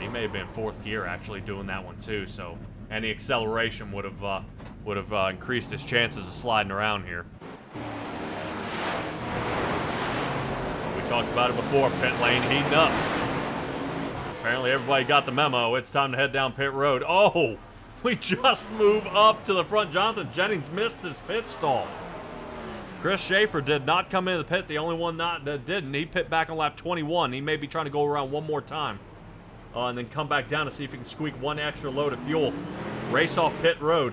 He may have been 4th gear actually doing that one too, so any acceleration would have increased his chances of sliding around here. We talked about it before, pit lane heating up. Apparently everybody got the memo. It's time to head down pit road. Oh, we just move up to the front. Jonathan Jennings missed his pit stall. Chris Schaefer did not come into the pit. The only one that didn't. He pit back on lap 21. He may be trying to go around one more time. And then come back down to see if he can squeak one extra load of fuel. Race off pit road.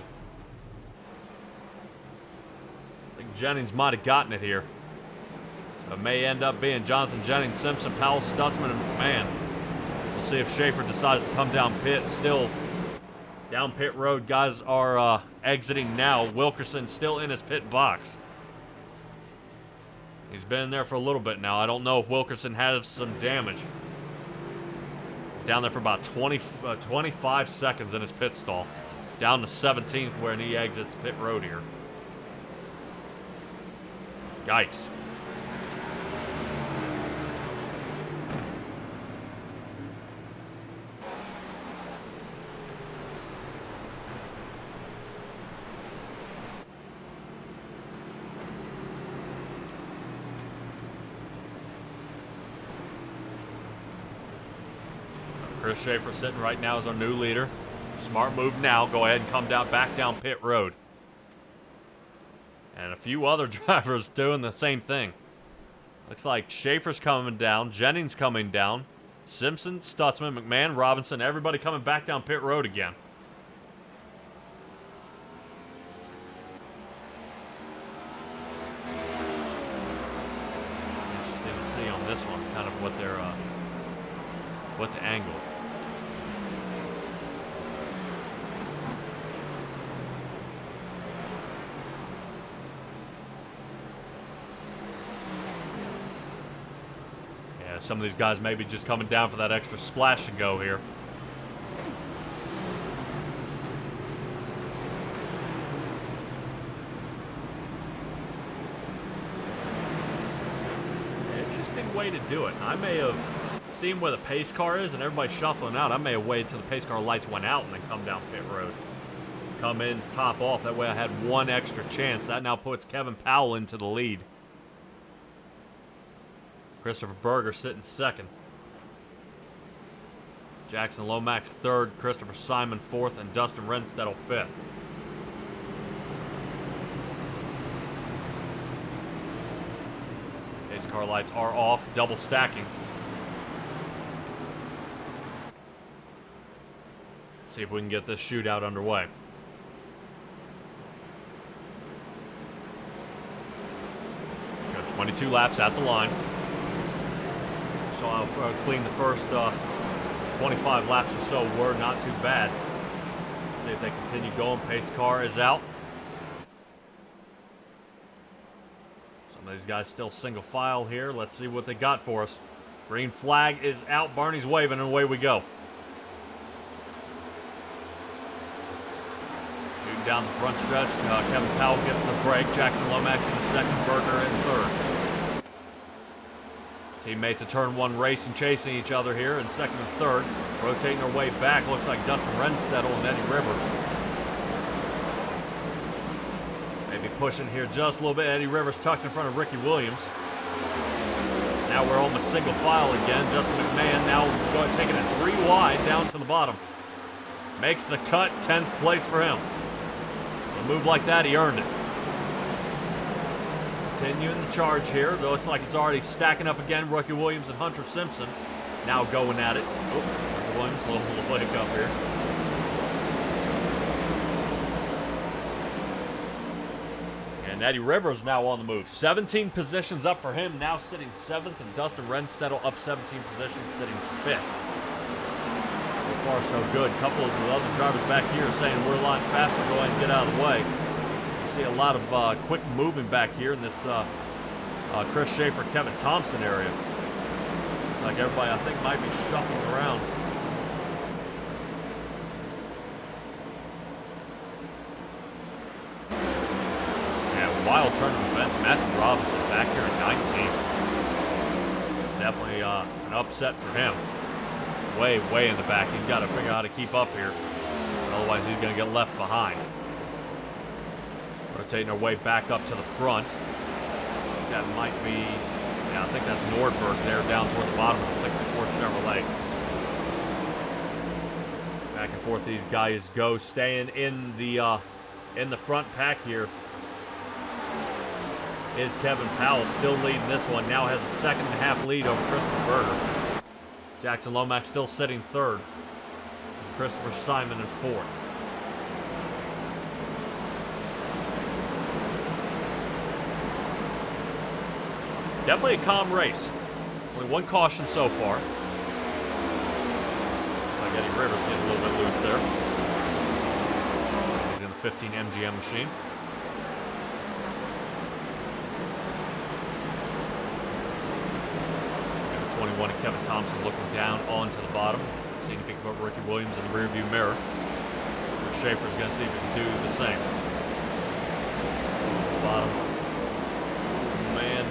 I think Jennings might have gotten it here. It may end up being Jonathan Jennings, Simpson, Powell, Stutzman, and McMahon. We'll see if Schaefer decides to come down pit. Still down pit road. Guys are exiting now. Wilkerson still in his pit box. He's been in there for a little bit now. I don't know if Wilkerson has some damage. Down there for about 25 seconds in his pit stall. Down to 17th when he exits pit road here. Yikes. Chris Schaefer sitting right now as our new leader. Smart move now. Go ahead and come down, back down pit road. And a few other drivers doing the same thing. Looks like Schaefer's coming down. Jennings coming down. Simpson, Stutzman, McMahon, Robinson. Everybody coming back down pit road again. Interesting this one, kind of what they're, what the angle. Yeah, some of these guys may be just coming down for that extra splash and go here. Way to do it. I may have seen where the pace car is and everybody's shuffling out. I may have waited till the pace car lights went out and then come down pit road. Come in, top off. That way I had one extra chance. That now puts Kevin Powell into the lead. Christopher Berger sitting second. Jackson Lomax third. Christopher Simon fourth. And Dustin Renstedel fifth. Pace car lights are off, double stacking. Let's see if we can get this shootout underway. Got 22 laps at the line. So I'll clean the first 25 laps or so were not too bad. Let's see if they continue going. Pace car is out. These guys still single file here. Let's see what they got for us. Green flag is out. Barney's waving, and away we go. Shooting down the front stretch. Kevin Powell gets the break. Jackson Lomax in the second. Berger in third. Teammates of turn one racing, chasing each other here in second and third. Rotating their way back. Looks like Dustin Renstedel and Eddie Rivers. Maybe pushing here just a little bit. Eddie Rivers tucks in front of Ricky Williams. Now we're almost single file again. Justin McMahon now going taking it 3 wide down to the bottom. Makes the cut, 10th place for him. A move like that, he earned it. Continuing the charge here. Though looks like it's already stacking up again. Ricky Williams and Hunter Simpson now going at it. Oh, Ricky Williams, a little hiccup here. And Eddie Rivers now on the move. 17 positions up for him, now sitting 7th, and Dustin Renstedel up 17 positions, sitting 5th. So far, so good. A couple of the other drivers back here saying we're a lot faster, go ahead and get out of the way. You see a lot of quick moving back here in this Chris Schaefer, Kevin Thompson area. Looks like everybody, I think, might be shuffling around. Wild turn of events. Matthew Robinson back here at 19th. Definitely an upset for him. Way in the back. He's got to figure out how to keep up here. Otherwise, he's going to get left behind. Rotating our way back up to the front. That might be, yeah, I think that's Nordberg there down toward the bottom of the 64 Chevrolet. Back and forth these guys go, staying in the front pack here. Is Kevin Powell still leading this one. Now has a 2.5 lead over Christopher Berger. Jackson Lomax still sitting third. And Christopher Simon in fourth. Definitely a calm race. Only one caution so far. Like Eddie Rivers getting a little bit loose there. He's in the 15 MGM machine. 21 and Kevin Thompson looking down onto the bottom, seeing if he can put Ricky Williams in the rearview mirror. Schaefer's going to see if he can do the same. Bottom. Man.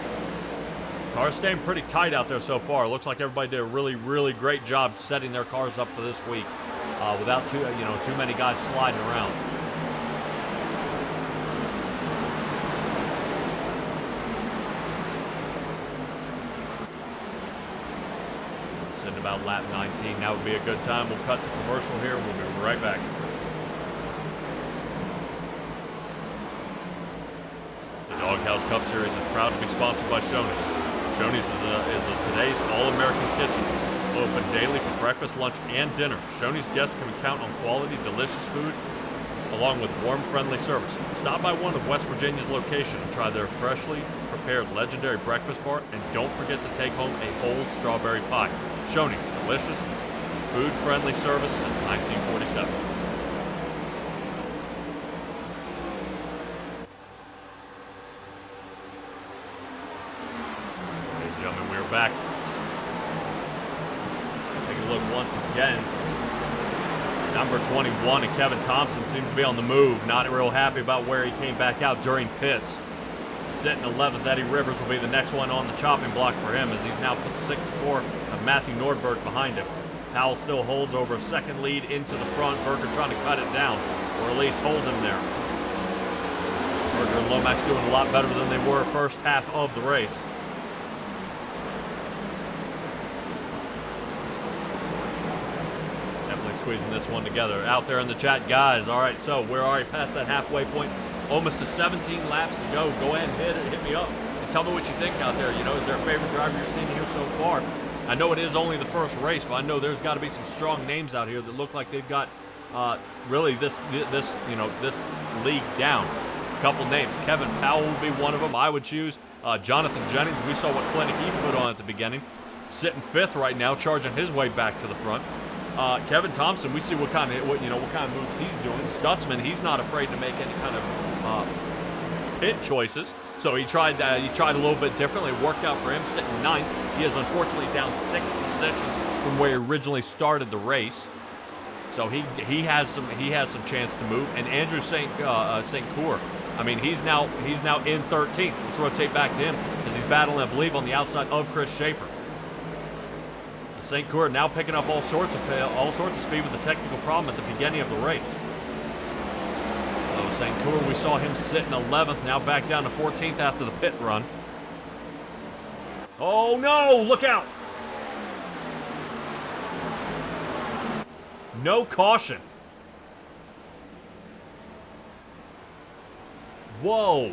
Cars staying pretty tight out there so far. Looks like everybody did a really great job setting their cars up for this week without too many guys sliding around. About lap 19. Now would be a good time. We'll cut to commercial here. We'll be right back. The Doghouse Cup Series is proud to be sponsored by Shoney's. Shoney's is a today's all-American kitchen. Open daily for breakfast, lunch, and dinner. Shoney's guests can count on quality, delicious food, along with warm, friendly service. Stop by one of West Virginia's locations and try their freshly prepared prepared legendary breakfast bar, and don't forget to take home a whole strawberry pie. Shoney's delicious, food-friendly service since 1947. Ladies and gentlemen, we're back. Take a look once again. Number 21 and Kevin Thompson seems to be on the move. Not real happy about where he came back out during pits. Sitting 11th, Eddie Rivers will be the next one on the chopping block for him, as he's now put 6-4 of Matthew Nordberg behind him. Powell still holds over a second lead into the front. Berger trying to cut it down, or at least hold him there. Berger and Lomax doing a lot better than they were first half of the race. Squeezing this one together. Out there in the chat, guys. All right, so we're already past that halfway point. Almost to 17 laps to go. Go ahead and hit me up and tell me what you think out there. You know, is there a favorite driver you're seeing here so far? I know it is only the first race, but I know there's got to be some strong names out here that look like they've got really this league down. A couple names. Kevin Powell would be one of them. I would choose Jonathan Jennings. We saw what clinic he put on at the beginning. Sitting 5th right now, charging his way back to the front. Kevin Thompson, we see what kind of moves he's doing. Stutzman, he's not afraid to make any kind of pit choices. So he tried a little bit differently. It worked out for him, sitting 9th. He is unfortunately down 6 positions from where he originally started the race. So he has some chance to move. And Andrew St. Coeur, I mean, he's now in 13th. Let's rotate back to him as he's battling, I believe, on the outside of Chris Schaefer. St. Coeur now picking up all sorts of speed with the technical problem at the beginning of the race. So St. Coeur, we saw him sitting 11th, now back down to 14th after the pit run. Oh no, look out! No caution. Whoa.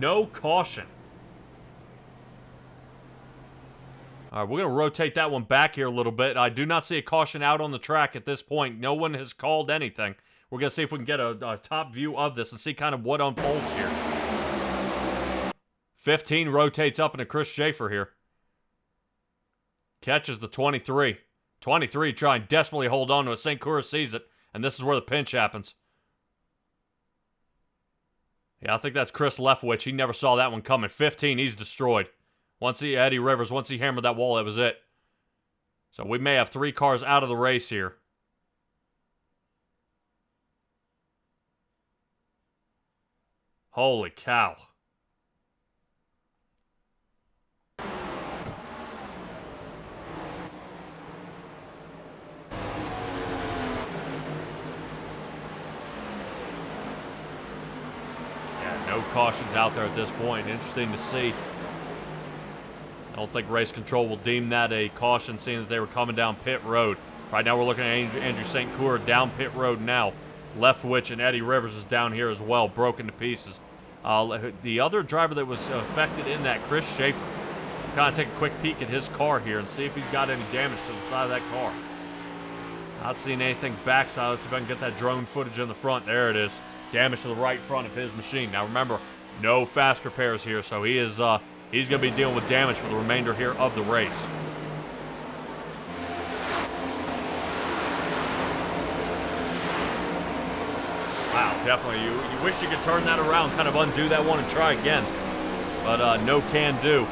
No caution. All right, we're going to rotate that one back here a little bit. I do not see a caution out on the track at this point. No one has called anything. We're going to see if we can get a top view of this and see kind of what unfolds here. 15 rotates up into Chris Schaefer here. Catches the 23. 23 trying desperately hold on to it. St. Coeur sees it, and this is where the pinch happens. Yeah, I think that's Chris Lefwich. He never saw that one coming. 15, he's destroyed. Eddie Rivers, once he hammered that wall, that was it. So we may have 3 cars out of the race here. Holy cow. Yeah, no cautions out there at this point. Interesting to see. I don't think race control will deem that a caution, seeing that they were coming down pit road. Right now we're looking at Andrew St. Coeur down pit road now. Leftwich and Eddie Rivers is down here as well, broken to pieces. The other driver that was affected in that, Chris Schaefer. Kind of take a quick peek at his car here and see if he's got any damage to the side of that car. Not seeing anything backside. Let's see if I can get that drone footage in the front. There it is. Damage to the right front of his machine. Now remember, no fast repairs here, so he is... he's going to be dealing with damage for the remainder here of the race. Wow, definitely. You wish you could turn that around, kind of undo that one and try again. But no can do.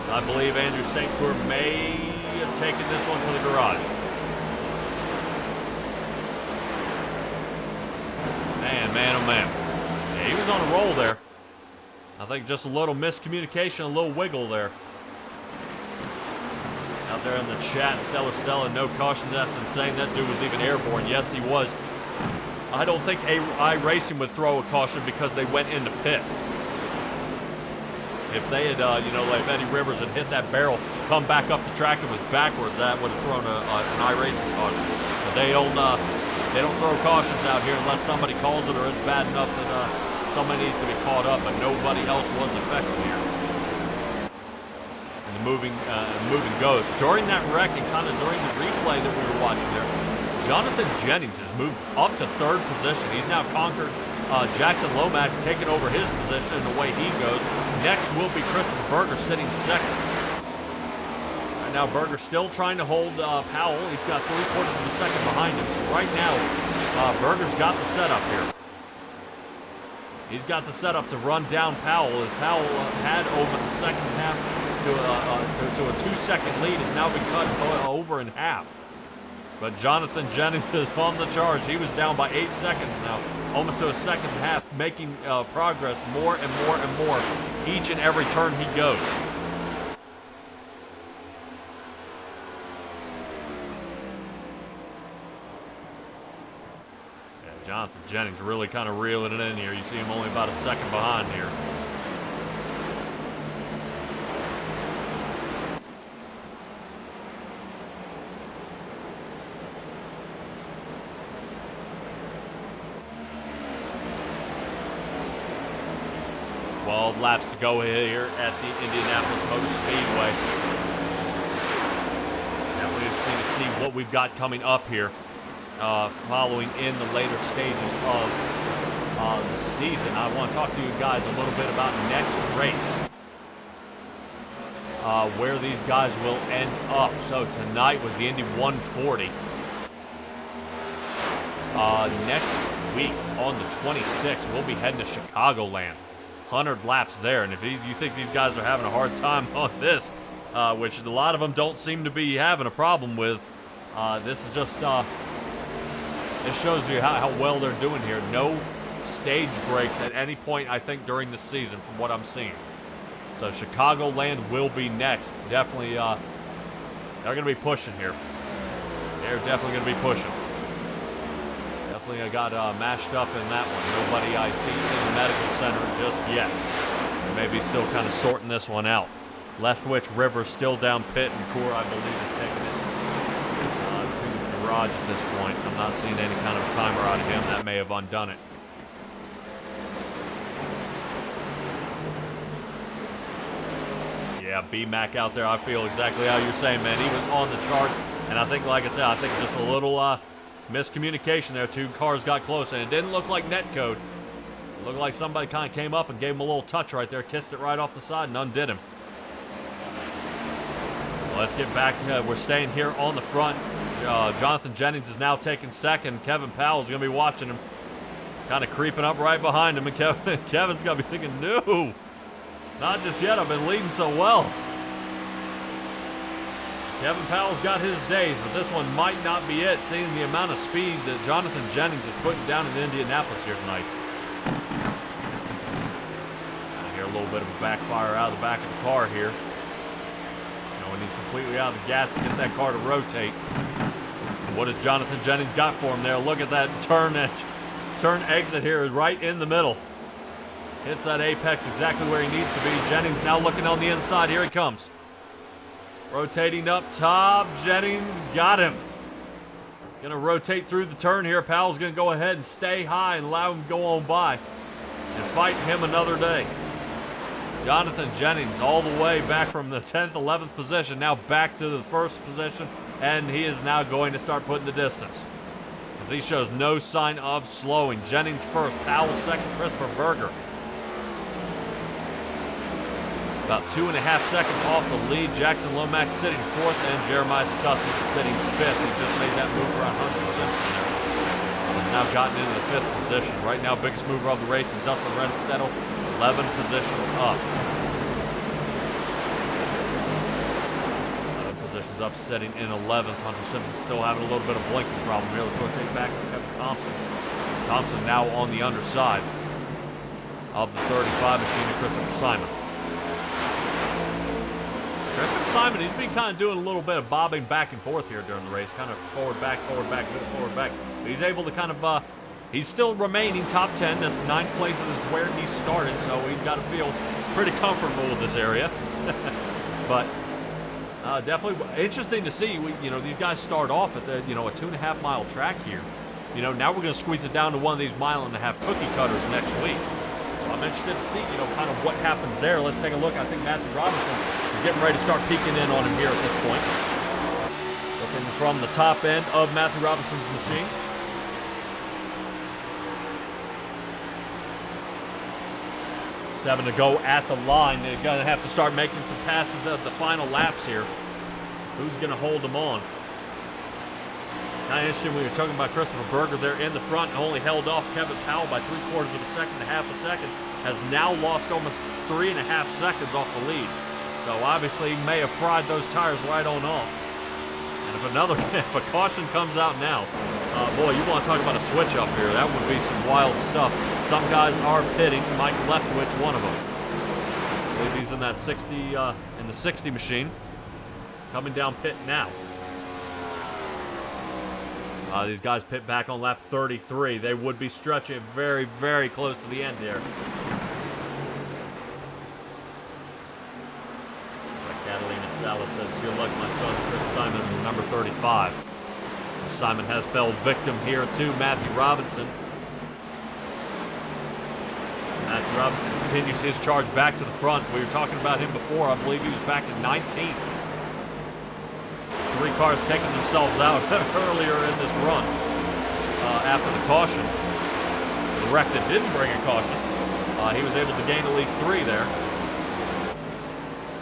I believe Andrew St. Coeur may have taken this one to the garage. Man, oh man. Yeah, he was on a roll there. I think just a little miscommunication, a little wiggle there. Out there in the chat, Stella, no caution, that's insane. That dude was even airborne. Yes, he was. I don't think iRacing would throw a caution because they went into pit. If they had, like if Eddie Rivers had hit that barrel, come back up the track and was backwards, that would have thrown an iRacing caution. But they don't throw cautions out here unless somebody calls it or it's bad enough that somebody needs to be caught up, but nobody else was affected here. And the moving goes. During that wreck and kind of during the replay that we were watching there, Jonathan Jennings has moved up to 3rd position. He's now conquered Jackson Lomax taking over his position, and away he goes. Next will be Christopher Berger sitting second. Right now, Berger still trying to hold Powell. He's got 3/4 of a second behind him. So right now, Berger's got the setup here. He's got the setup to run down Powell, as Powell had almost a second and a half to a 2-second lead. Has now been cut over in half. But Jonathan Jennings is on the charge. He was down by 8 seconds now, almost to a second and a half, making progress more and more and more each and every turn he goes. Jonathan Jennings really kind of reeling it in here. You see him only about a second behind here. Laps to go here at the Indianapolis Motor Speedway. Definitely interesting to see what we've got coming up here following in the later stages of the season. I want to talk to you guys a little bit about next race, where these guys will end up. So tonight was the Indy 140. Next week on the 26th, we'll be heading to Chicagoland. 100 laps there, and if you think these guys are having a hard time on this, which a lot of them don't seem to be having a problem with, this is just it shows you how well they're doing here. No stage breaks at any point, I think, during the season from what I'm seeing. So Chicagoland will be next. Definitely they're going to be pushing here. They're definitely going to be pushing. Definitely got mashed up in that one. Nobody I see in the medical center just yet. They may be still kind of sorting this one out. Leftwich, Rivers still down pit, and Coor, I believe, is taking it to the garage at this point. I'm not seeing any kind of timer out of him. That may have undone it. Yeah, B-Mac out there, I feel exactly how you're saying, man. He was on the chart, and I think, like I said, I think just a little miscommunication there. Two cars got close, and it didn't look like net code. It looked like somebody kind of came up and gave him a little touch right there, kissed it right off the side, and undid him. Let's get back. We're staying here on the front. Jonathan Jennings is now taking second. Kevin Powell's going to be watching him, kind of creeping up right behind him, and Kevin's going to be thinking, no, not just yet. I've been leading so well. Kevin Powell's got his days, but this one might not be it, seeing the amount of speed that Jonathan Jennings is putting down in Indianapolis here tonight. I hear a little bit of a backfire out of the back of the car here. When he's completely out of the gas to get that car to rotate. What has Jonathan Jennings got for him there? Look at that turn exit here, right in the middle. Hits that apex exactly where he needs to be. Jennings now looking on the inside. Here he comes. Rotating up top, Jennings got him. Gonna rotate through the turn here. Powell's gonna go ahead and stay high and allow him to go on by and fight him another day. Jonathan Jennings all the way back from the 10th, 11th position, now back to the first position, and he is now going to start putting the distance, as he shows no sign of slowing. Jennings first, Powell second, Christopher Berger about 2.5 seconds off the lead. Jackson Lomax sitting fourth, and Jeremiah Stutzman sitting fifth. He just made that move around 100% there. Has now gotten into the fifth position. Right now, biggest mover of the race is Dustin Renstedt, 11 positions up. 11 positions up, sitting in 11th. Hunter Simpson still having a little bit of blinking problem here. Let's rotate back to Kevin Thompson. Thompson now on the underside of the 35 machine to Christopher Simon. Christopher Simon, he's been kind of doing a little bit of bobbing back and forth here during the race, kind of forward, back, move forward, back. But he's able to kind of, he's still remaining top 10. That's 9th place is where he started, so he's got to feel pretty comfortable with this area. But definitely interesting to see. These guys start off at the, a 2.5 mile track here. Now we're going to squeeze it down to one of these 1.5 mile cookie cutters next week. So I'm interested to see, kind of what happens there. Let's take a look. I think Matthew Robinson is getting ready to start peeking in on him here at this point. Looking from the top end of Matthew Robinson's machine. 7 to go at the line. They're going to have to start making some passes at the final laps here. Who's going to hold them on? Kind of interesting when you're talking about Christopher Berger there in the front, only held off Kevin Powell by 3/4 of a second to half a second. Has now lost almost 3.5 seconds off the lead. So obviously he may have fried those tires right on off. And if a caution comes out now, boy, you want to talk about a switch up here. That would be some wild stuff. Some guys are pitting. Mike Leftwich, one of them. I believe he's in that 60, in the 60 machine. Coming down pit now. These guys pit back on lap 33. They would be stretching very, very close to the end here. Catalina Salas says, "Feel like my son, Chris Simon, number 35. Simon has fell victim here to Matthew Robinson. Matthew Robinson continues his charge back to the front. We were talking about him before. I believe he was back in 19th. 3 cars taking themselves out earlier in this run after the caution. The wreck that didn't bring a caution, he was able to gain at least 3 there.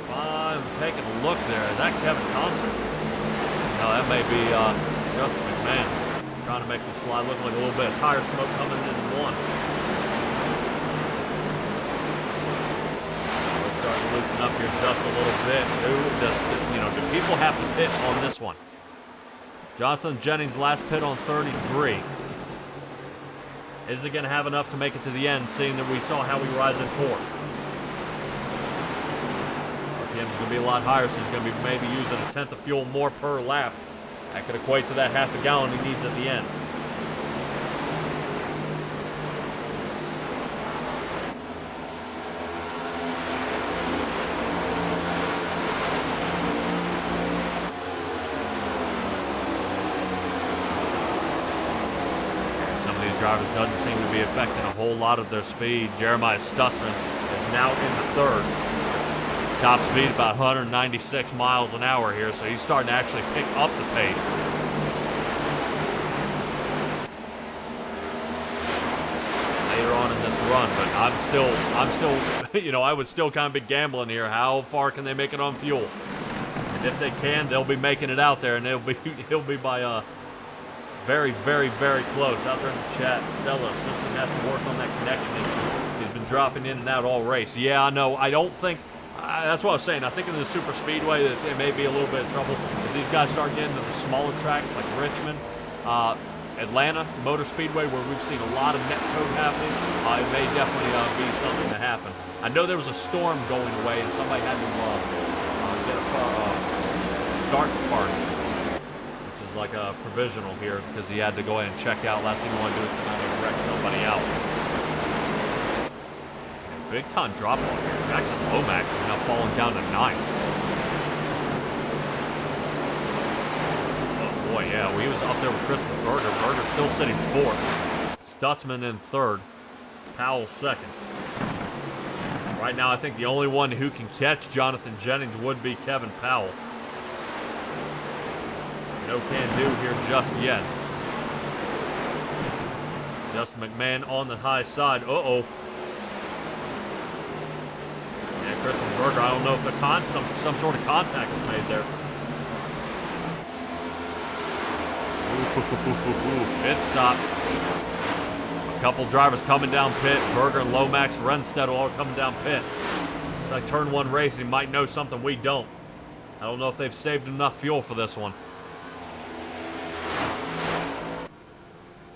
I'm taking a look there. Is that Kevin Thompson? No, that may be Justin McMahon. Trying to make some slide. Looking like a little bit of tire smoke coming into one. We're starting to loosen up here just a little bit. Do people have to pit on this one? Jonathan Jennings last pit on 33. Is it going to have enough to make it to the end, seeing that we saw how he rides in 4th? RPM's going to be a lot higher, so he's going to be maybe using 1/10 of fuel more per lap. That could equate to that half a gallon he needs at the end. Some of these drivers doesn't seem to be affecting a whole lot of their speed. Jeremiah Stutzman is now in the 3rd. Top speed about 196 miles an hour here, so he's starting to actually pick up the pace. Later on in this run, but I'm still, I would still kind of be gambling here. How far can they make it on fuel? And if they can, they'll be making it out there, and he'll be by very, very, very close. Out there in the chat, Stella Simpson has to work on that connection issue. He's been dropping in and out all race. Yeah, I know. I don't think. That's what I was saying. I think in the super speedway that it may be a little bit of trouble. If these guys start getting to the smaller tracks like Richmond, Atlanta Motor Speedway, where we've seen a lot of net code happening, it may definitely be something to happen. I know there was a storm going away and somebody had to get a start party, which is like a provisional here because he had to go ahead and check out. Last thing he wanted to do is come out and wreck somebody out. Big time drop off here. Jackson Lomax is now falling down to 9th. Oh boy, yeah, he was up there with Christopher Berger. Berger still sitting 4th. Stutzman in 3rd. Powell 2nd. Right now, I think the only one who can catch Jonathan Jennings would be Kevin Powell. No can do here just yet. Justin McMahon on the high side. Uh-oh. Christopher Berger, I don't know if some sort of contact was made there. Pit stop. A couple drivers coming down pit. Berger, Lomax, Renstedt all coming down pit. It's like turn 1 racing might know something we don't. I don't know if they've saved enough fuel for this one.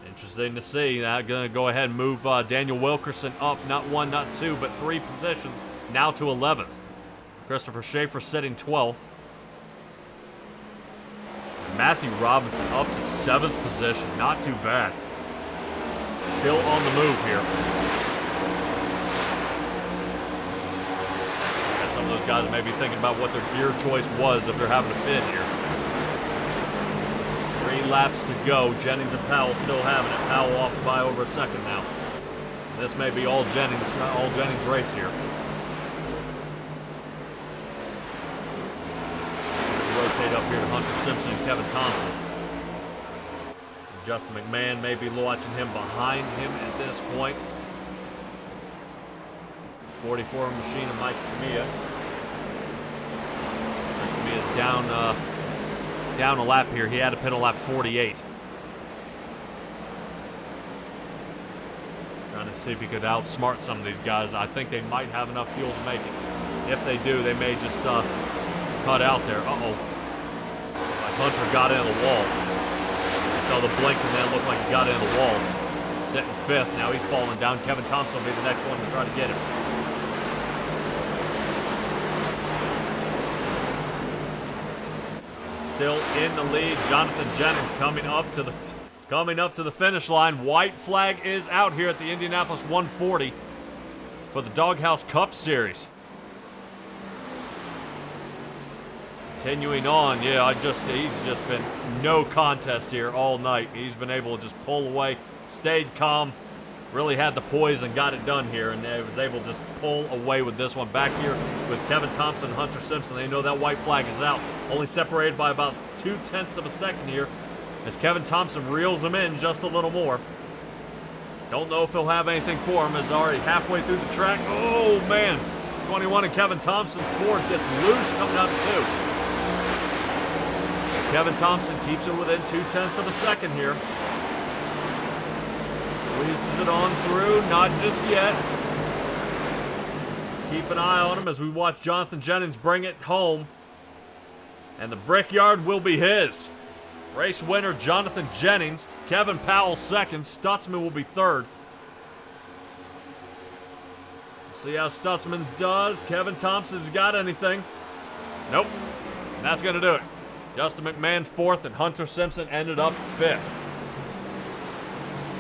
Interesting to see. Now going to go ahead and move Daniel Wilkerson up, not 1, not 2, but 3 positions. Now to 11th. Christopher Schaefer sitting 12th. Matthew Robinson up to 7th position. Not too bad. Still on the move here. And some of those guys may be thinking about what their gear choice was if they're having to pit here. 3 laps to go. Jennings and Powell still having it. Powell off by over a second now. This may be all Jennings race here. Rotate up here to Hunter Simpson and Kevin Thompson. Justin McMahon may be watching him behind him at this point. 44 machine of Mike Stamia. Mike Stamia's down a lap here. He had to pit on lap 48. Trying to see if he could outsmart some of these guys. I think they might have enough fuel to make it. If they do, they may just cut out there. Uh-oh. Hunter got into the wall. So the blink and then looked like he got into the wall. Sitting 5th. Now he's falling down. Kevin Thompson will be the next one to try to get him. Still in the lead. Jonathan Jennings coming up to the finish line. White flag is out here at the Indianapolis 140 for the Doghouse Cup Series. Continuing on, yeah, he's just been no contest here all night. He's been able to just pull away, stayed calm, really had the poise and got it done here, and they was able to just pull away with this one. Back here with Kevin Thompson and Hunter Simpson, they know that white flag is out. Only separated by about 0.2 of a second here as Kevin Thompson reels him in just a little more. Don't know if he'll have anything for him as already halfway through the track. Oh, man. 21 and Kevin Thompson's Ford gets loose coming up too. Kevin Thompson keeps it within 0.2 of a second here. Squeezes it on through, not just yet. Keep an eye on him as we watch Jonathan Jennings bring it home. And the Brickyard will be his. Race winner Jonathan Jennings, Kevin Powell 2nd, Stutzman will be 3rd. See how Stutzman does. Kevin Thompson's got anything? Nope. And that's going to do it. Justin McMahon 4th and Hunter Simpson ended up 5th.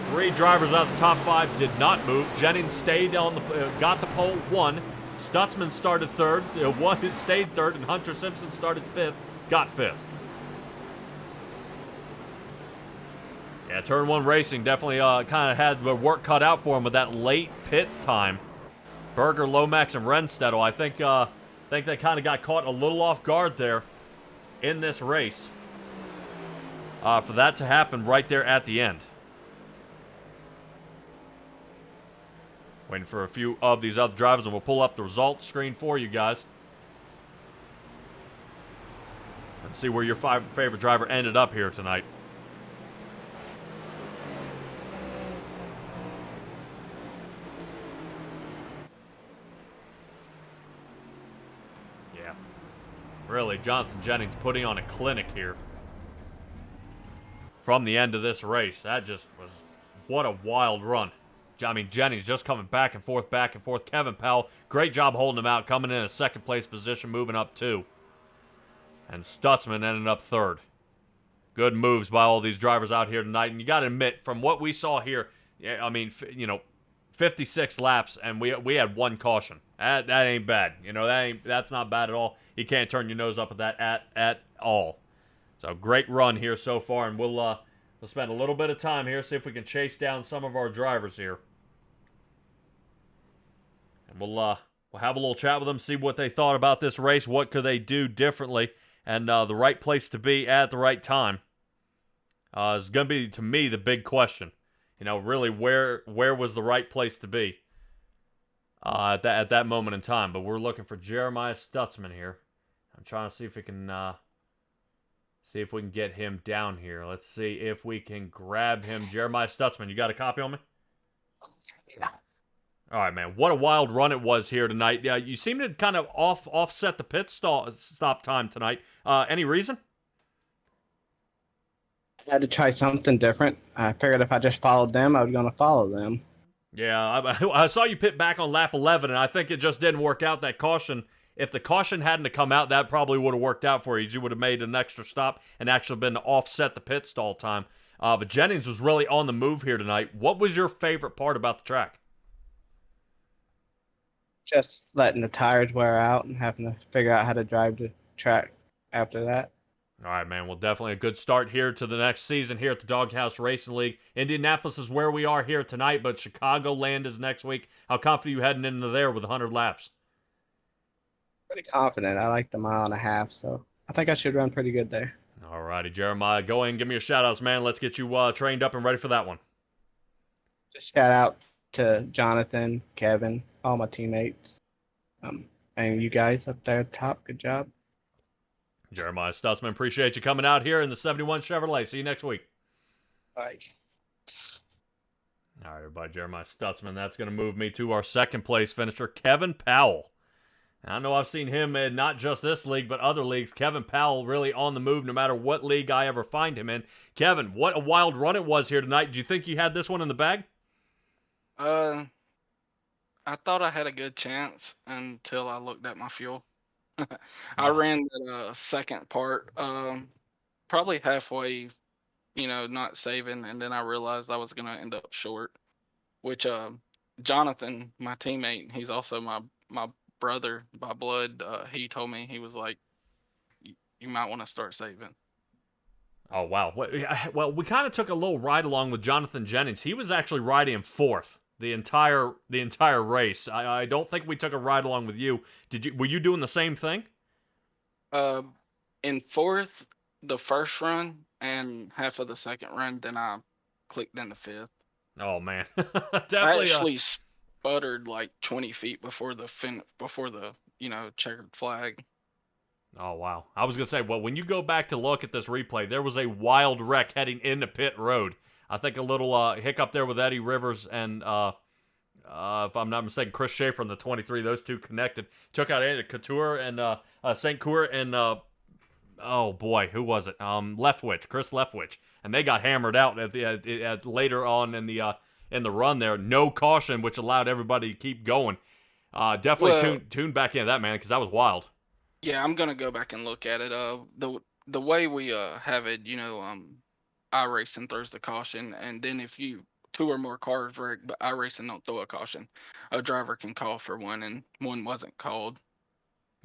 3 drivers out of the top 5 did not move. Jennings stayed on got the pole, 1. Stutzman started 3rd. One stayed 3rd, and Hunter Simpson started 5th, got 5th. Yeah, Turn 1 Racing definitely kind of had the work cut out for him with that late pit time. Berger, Lomax, and Renstedt, I think they kind of got caught a little off guard there in this race for that to happen right there at the end. Waiting for a few of these other drivers, and we'll pull up the results screen for you guys. And see where your favorite driver ended up here tonight. Yeah. Really, Jonathan Jennings putting on a clinic here. From the end of this race. That just was, what a wild run. I mean, Jennings just coming back and forth, back and forth. Kevin Powell, great job holding him out, coming in a 2nd place position, moving up 2. And Stutzman ended up 3rd. Good moves by all these drivers out here tonight. And you got to admit, from what we saw here, I mean, 56 laps, and we had 1 caution. That ain't bad. That's not bad at all. You can't turn your nose up at that at all. So great run here so far, and we'll spend a little bit of time here, see if we can chase down some of our drivers here. And we'll have a little chat with them, see what they thought about this race, what could they do differently, and the right place to be at the right time is going to be, to me, the big question. Really, where was the right place to be at that moment in time? But we're looking for Jeremiah Stutzman here. I'm trying to see if we can get him down here. Let's see if we can grab him. Jeremiah Stutzman, you got a copy on me? Yeah. All right, man. What a wild run it was here tonight. You seem to kind of offset the pit stop time tonight. Any reason? I had to try something different. I figured if I just followed them, I was going to follow them. Yeah, I saw you pit back on lap 11, and I think it just didn't work out. That caution, if the caution hadn't come out, that probably would have worked out for you. You would have made an extra stop and actually been to offset the pit stall time. But Jennings was really on the move here tonight. What was your favorite part about the track? Just letting the tires wear out and having to figure out how to drive the track after that. All right, man. Well, definitely a good start here to the next season here at the Doghouse Racing League. Indianapolis is where we are here tonight, but Chicagoland is next week. How confident are you heading into there with 100 laps? Pretty confident. I like the 1.5 miles, so I think I should run pretty good there. All righty, Jeremiah. Go ahead and give me your shout-outs, man. Let's get you trained up and ready for that one. Just shout out to Jonathan, Kevin, all my teammates, and you guys up there at the top. Good job. Jeremiah Stutzman, appreciate you coming out here in the 71 Chevrolet. See you next week. Bye. All right, everybody, Jeremiah Stutzman. That's going to move me to our second place finisher, Kevin Powell. I know I've seen him in not just this league, but other leagues. Kevin Powell really on the move no matter what league I ever find him in. Kevin, what a wild run it was here tonight. Did you think you had this one in the bag? I thought I had a good chance until I looked at my fuel. I ran that second part, probably halfway, not saving, and then I realized I was gonna end up short. Which Jonathan, my teammate, he's also my brother by blood. He told me, he was like, you might want to start saving. Oh, wow. Well, we kind of took a little ride along with Jonathan Jennings. He was actually riding in fourth the entire race. I don't think we took a ride along with you. Were you doing the same thing? In fourth, the first run, and half of the second run, then I clicked into fifth. Oh man, I definitely. actually sputtered like 20 feet before the checkered flag. Oh wow, I was gonna say, well, when you go back to look at this replay, there was a wild wreck heading into pit road. I think a little hiccup there with Eddie Rivers and if I'm not mistaken, Chris Schaefer in the 23. Those two connected, took out Andy Couture and St. Cour and oh boy, who was it? Chris Leftwich, and they got hammered out at later on in the run there. No caution, which allowed everybody to keep going. Definitely tune back into that, man, because that was wild. Yeah, I'm gonna go back and look at it. The way we have it, iRacing throws the caution, and then if two or more cars wreck, but iRacing don't throw a caution, a driver can call for one, and one wasn't called.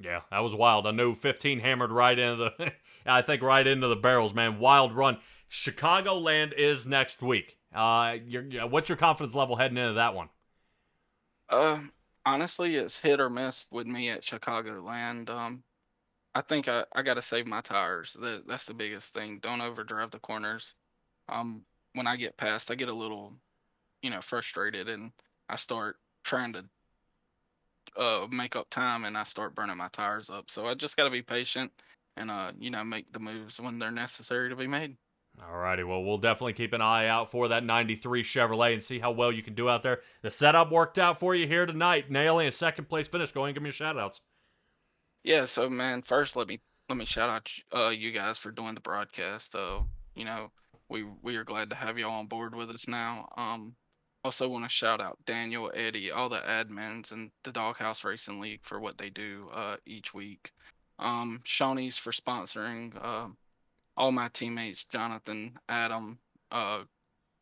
Yeah, that was wild. I know 15 hammered right into right into the barrels, man. Wild run. Chicagoland is next week. What's your confidence level heading into that one? Honestly, it's hit or miss with me at Chicagoland. I think I got to save my tires. That's the biggest thing. Don't overdrive the corners. When I get past, I get a little, frustrated, and I start trying to make up time, and I start burning my tires up. So I just got to be patient and make the moves when they're necessary to be made. Alrighty, well, we'll definitely keep an eye out for that 93 Chevrolet and see how well you can do out there. The setup worked out for you here tonight, nailing a second place finish. Go ahead and give me your shout-outs. Yeah, so man, first let me shout out you guys for doing the broadcast. We are glad to have y'all on board with us now. Also want to shout out Daniel, Eddie, all the admins, and the Doghouse Racing League for what they do each week. Shawnee's for sponsoring. All my teammates, Jonathan, Adam,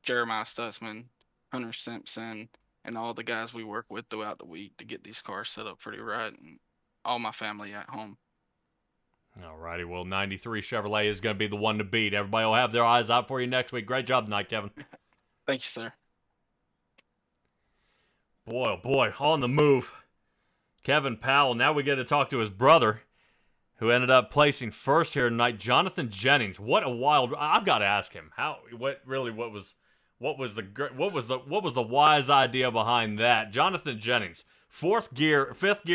Jeremiah Stutzman, Hunter Simpson, and all the guys we work with throughout the week to get these cars set up pretty right, and all my family at home. Alrighty, well, 93 Chevrolet is going to be the one to beat. Everybody will have their eyes out for you next week. Great job tonight, Kevin. Thank you, sir. Boy, oh boy, on the move. Kevin Powell. Now we get to talk to his brother, who ended up placing first here tonight, Jonathan Jennings. What a wild! I've got to ask him what was the wise idea behind that? Jonathan Jennings, fifth gear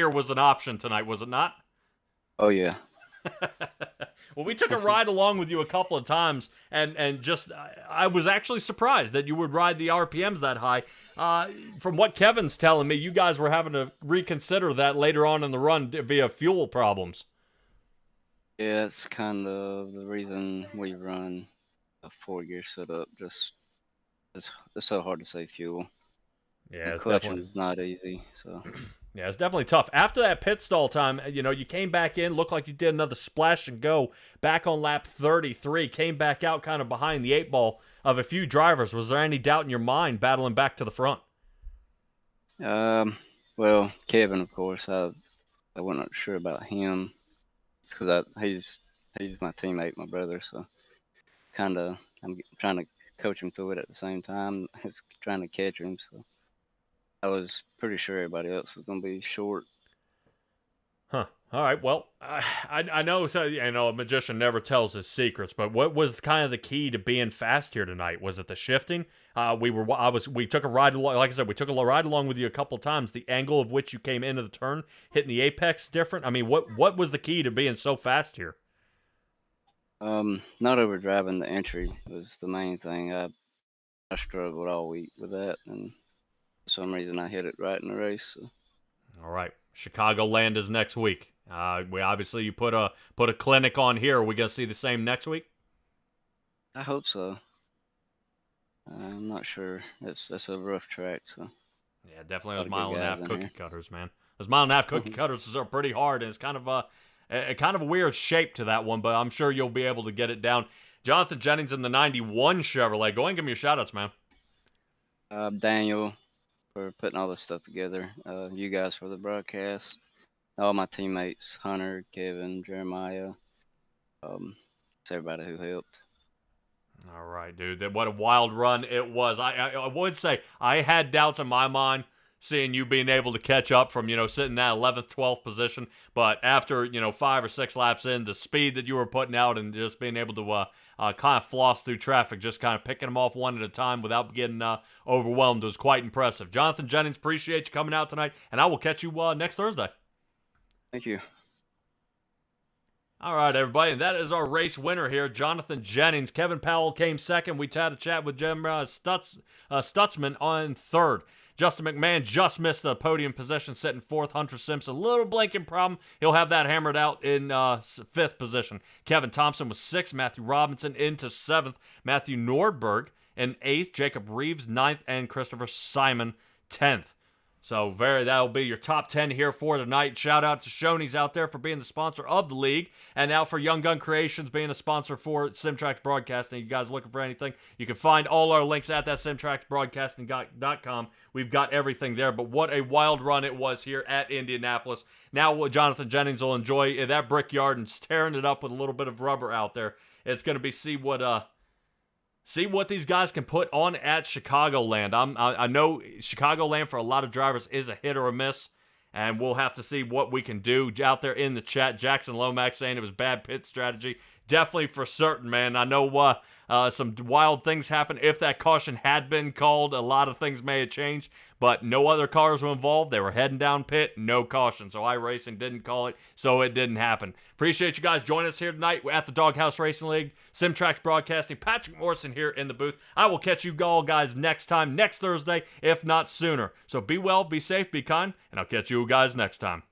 was an option tonight, was it not? Oh yeah. Well, we took a ride along with you a couple of times, and just I was actually surprised that you would ride the RPMs that high. From what Kevin's telling me, you guys were having to reconsider that later on in the run via fuel problems. Yeah, it's kind of the reason we run a 4-gear setup. It's so hard to save fuel. Yeah, the clutching is not easy. So. Yeah, it's definitely tough. After that pit stall time, you came back in, looked like you did another splash and go back on lap 33, came back out kind of behind the 8-ball of a few drivers. Was there any doubt in your mind battling back to the front? Well, Kevin, of course, I wasn't sure about him. It's because he's my teammate, my brother, so I'm trying to coach him through it at the same time. I was trying to catch him, so I was pretty sure everybody else was going to be short. Huh. All right. Well, I know. So, a magician never tells his secrets. But what was kind of the key to being fast here tonight? Was it the shifting? We took a ride along. Like I said, we took a ride along with you a couple of times. The angle of which you came into the turn, hitting the apex, different. I mean, what was the key to being so fast here? Not overdriving the entry was the main thing. I struggled all week with that, and for some reason I hit it right in the race. So. All right. Chicagoland is next week. We obviously you put a clinic on here. Are we gonna see the same next week? I hope so. I'm not sure. That's a rough track, so. Yeah, definitely those Lot of good mile and a guys half in cookie here. cutters, man. Those mile and a half cookie cutters are pretty hard, and it's kind of a weird shape to that one, but I'm sure you'll be able to get it down. Jonathan Jennings in the 91 Chevrolet. Go ahead and give me your shout-outs, man. Daniel for putting all this stuff together. You guys for the broadcast. All my teammates, Hunter, Kevin, Jeremiah. It's everybody who helped. All right, dude. What a wild run it was. I would say I had doubts in my mind seeing you being able to catch up from, sitting in that 11th, 12th position. But after, 5 or 6 laps in, the speed that you were putting out and just being able to kind of floss through traffic, just kind of picking them off one at a time without getting overwhelmed was quite impressive. Jonathan Jennings, appreciate you coming out tonight, and I will catch you next Thursday. Thank you. All right, everybody, and that is our race winner here, Jonathan Jennings. Kevin Powell came second. We had a chat with Jim Stutzman on third. Justin McMahon just missed the podium position, sitting fourth. Hunter Simpson, little blinking problem. He'll have that hammered out in fifth position. Kevin Thompson was sixth. Matthew Robinson into seventh. Matthew Nordberg in eighth. Jacob Reeves ninth, and Christopher Simon 10th. So that'll be your top 10 here for tonight. Shout out to Shoney's out there for being the sponsor of the league, and now for Young Gun Creations being a sponsor for Simtrax Broadcasting. You guys looking for anything, you can find all our links at that simtraxbroadcasting.com. We've got everything there, but what a wild run it was here at Indianapolis. Now Jonathan Jennings will enjoy that brickyard and tearing it up with a little bit of rubber out there. It's going to be see what these guys can put on at Chicagoland. I know Chicagoland for a lot of drivers is a hit or a miss, and we'll have to see what we can do. Out there in the chat, Jackson Lomax saying it was bad pit strategy. Definitely for certain, man. I know some wild things happened. If that caution had been called, a lot of things may have changed, but no other cars were involved. They were heading down pit, no caution. So iRacing didn't call it, so it didn't happen. Appreciate you guys joining us here tonight at the Doghouse Racing League. Simtrax Broadcasting, Patrick Morrison here in the booth. I will catch you all guys next time, next Thursday, if not sooner. So be well, be safe, be kind, and I'll catch you guys next time.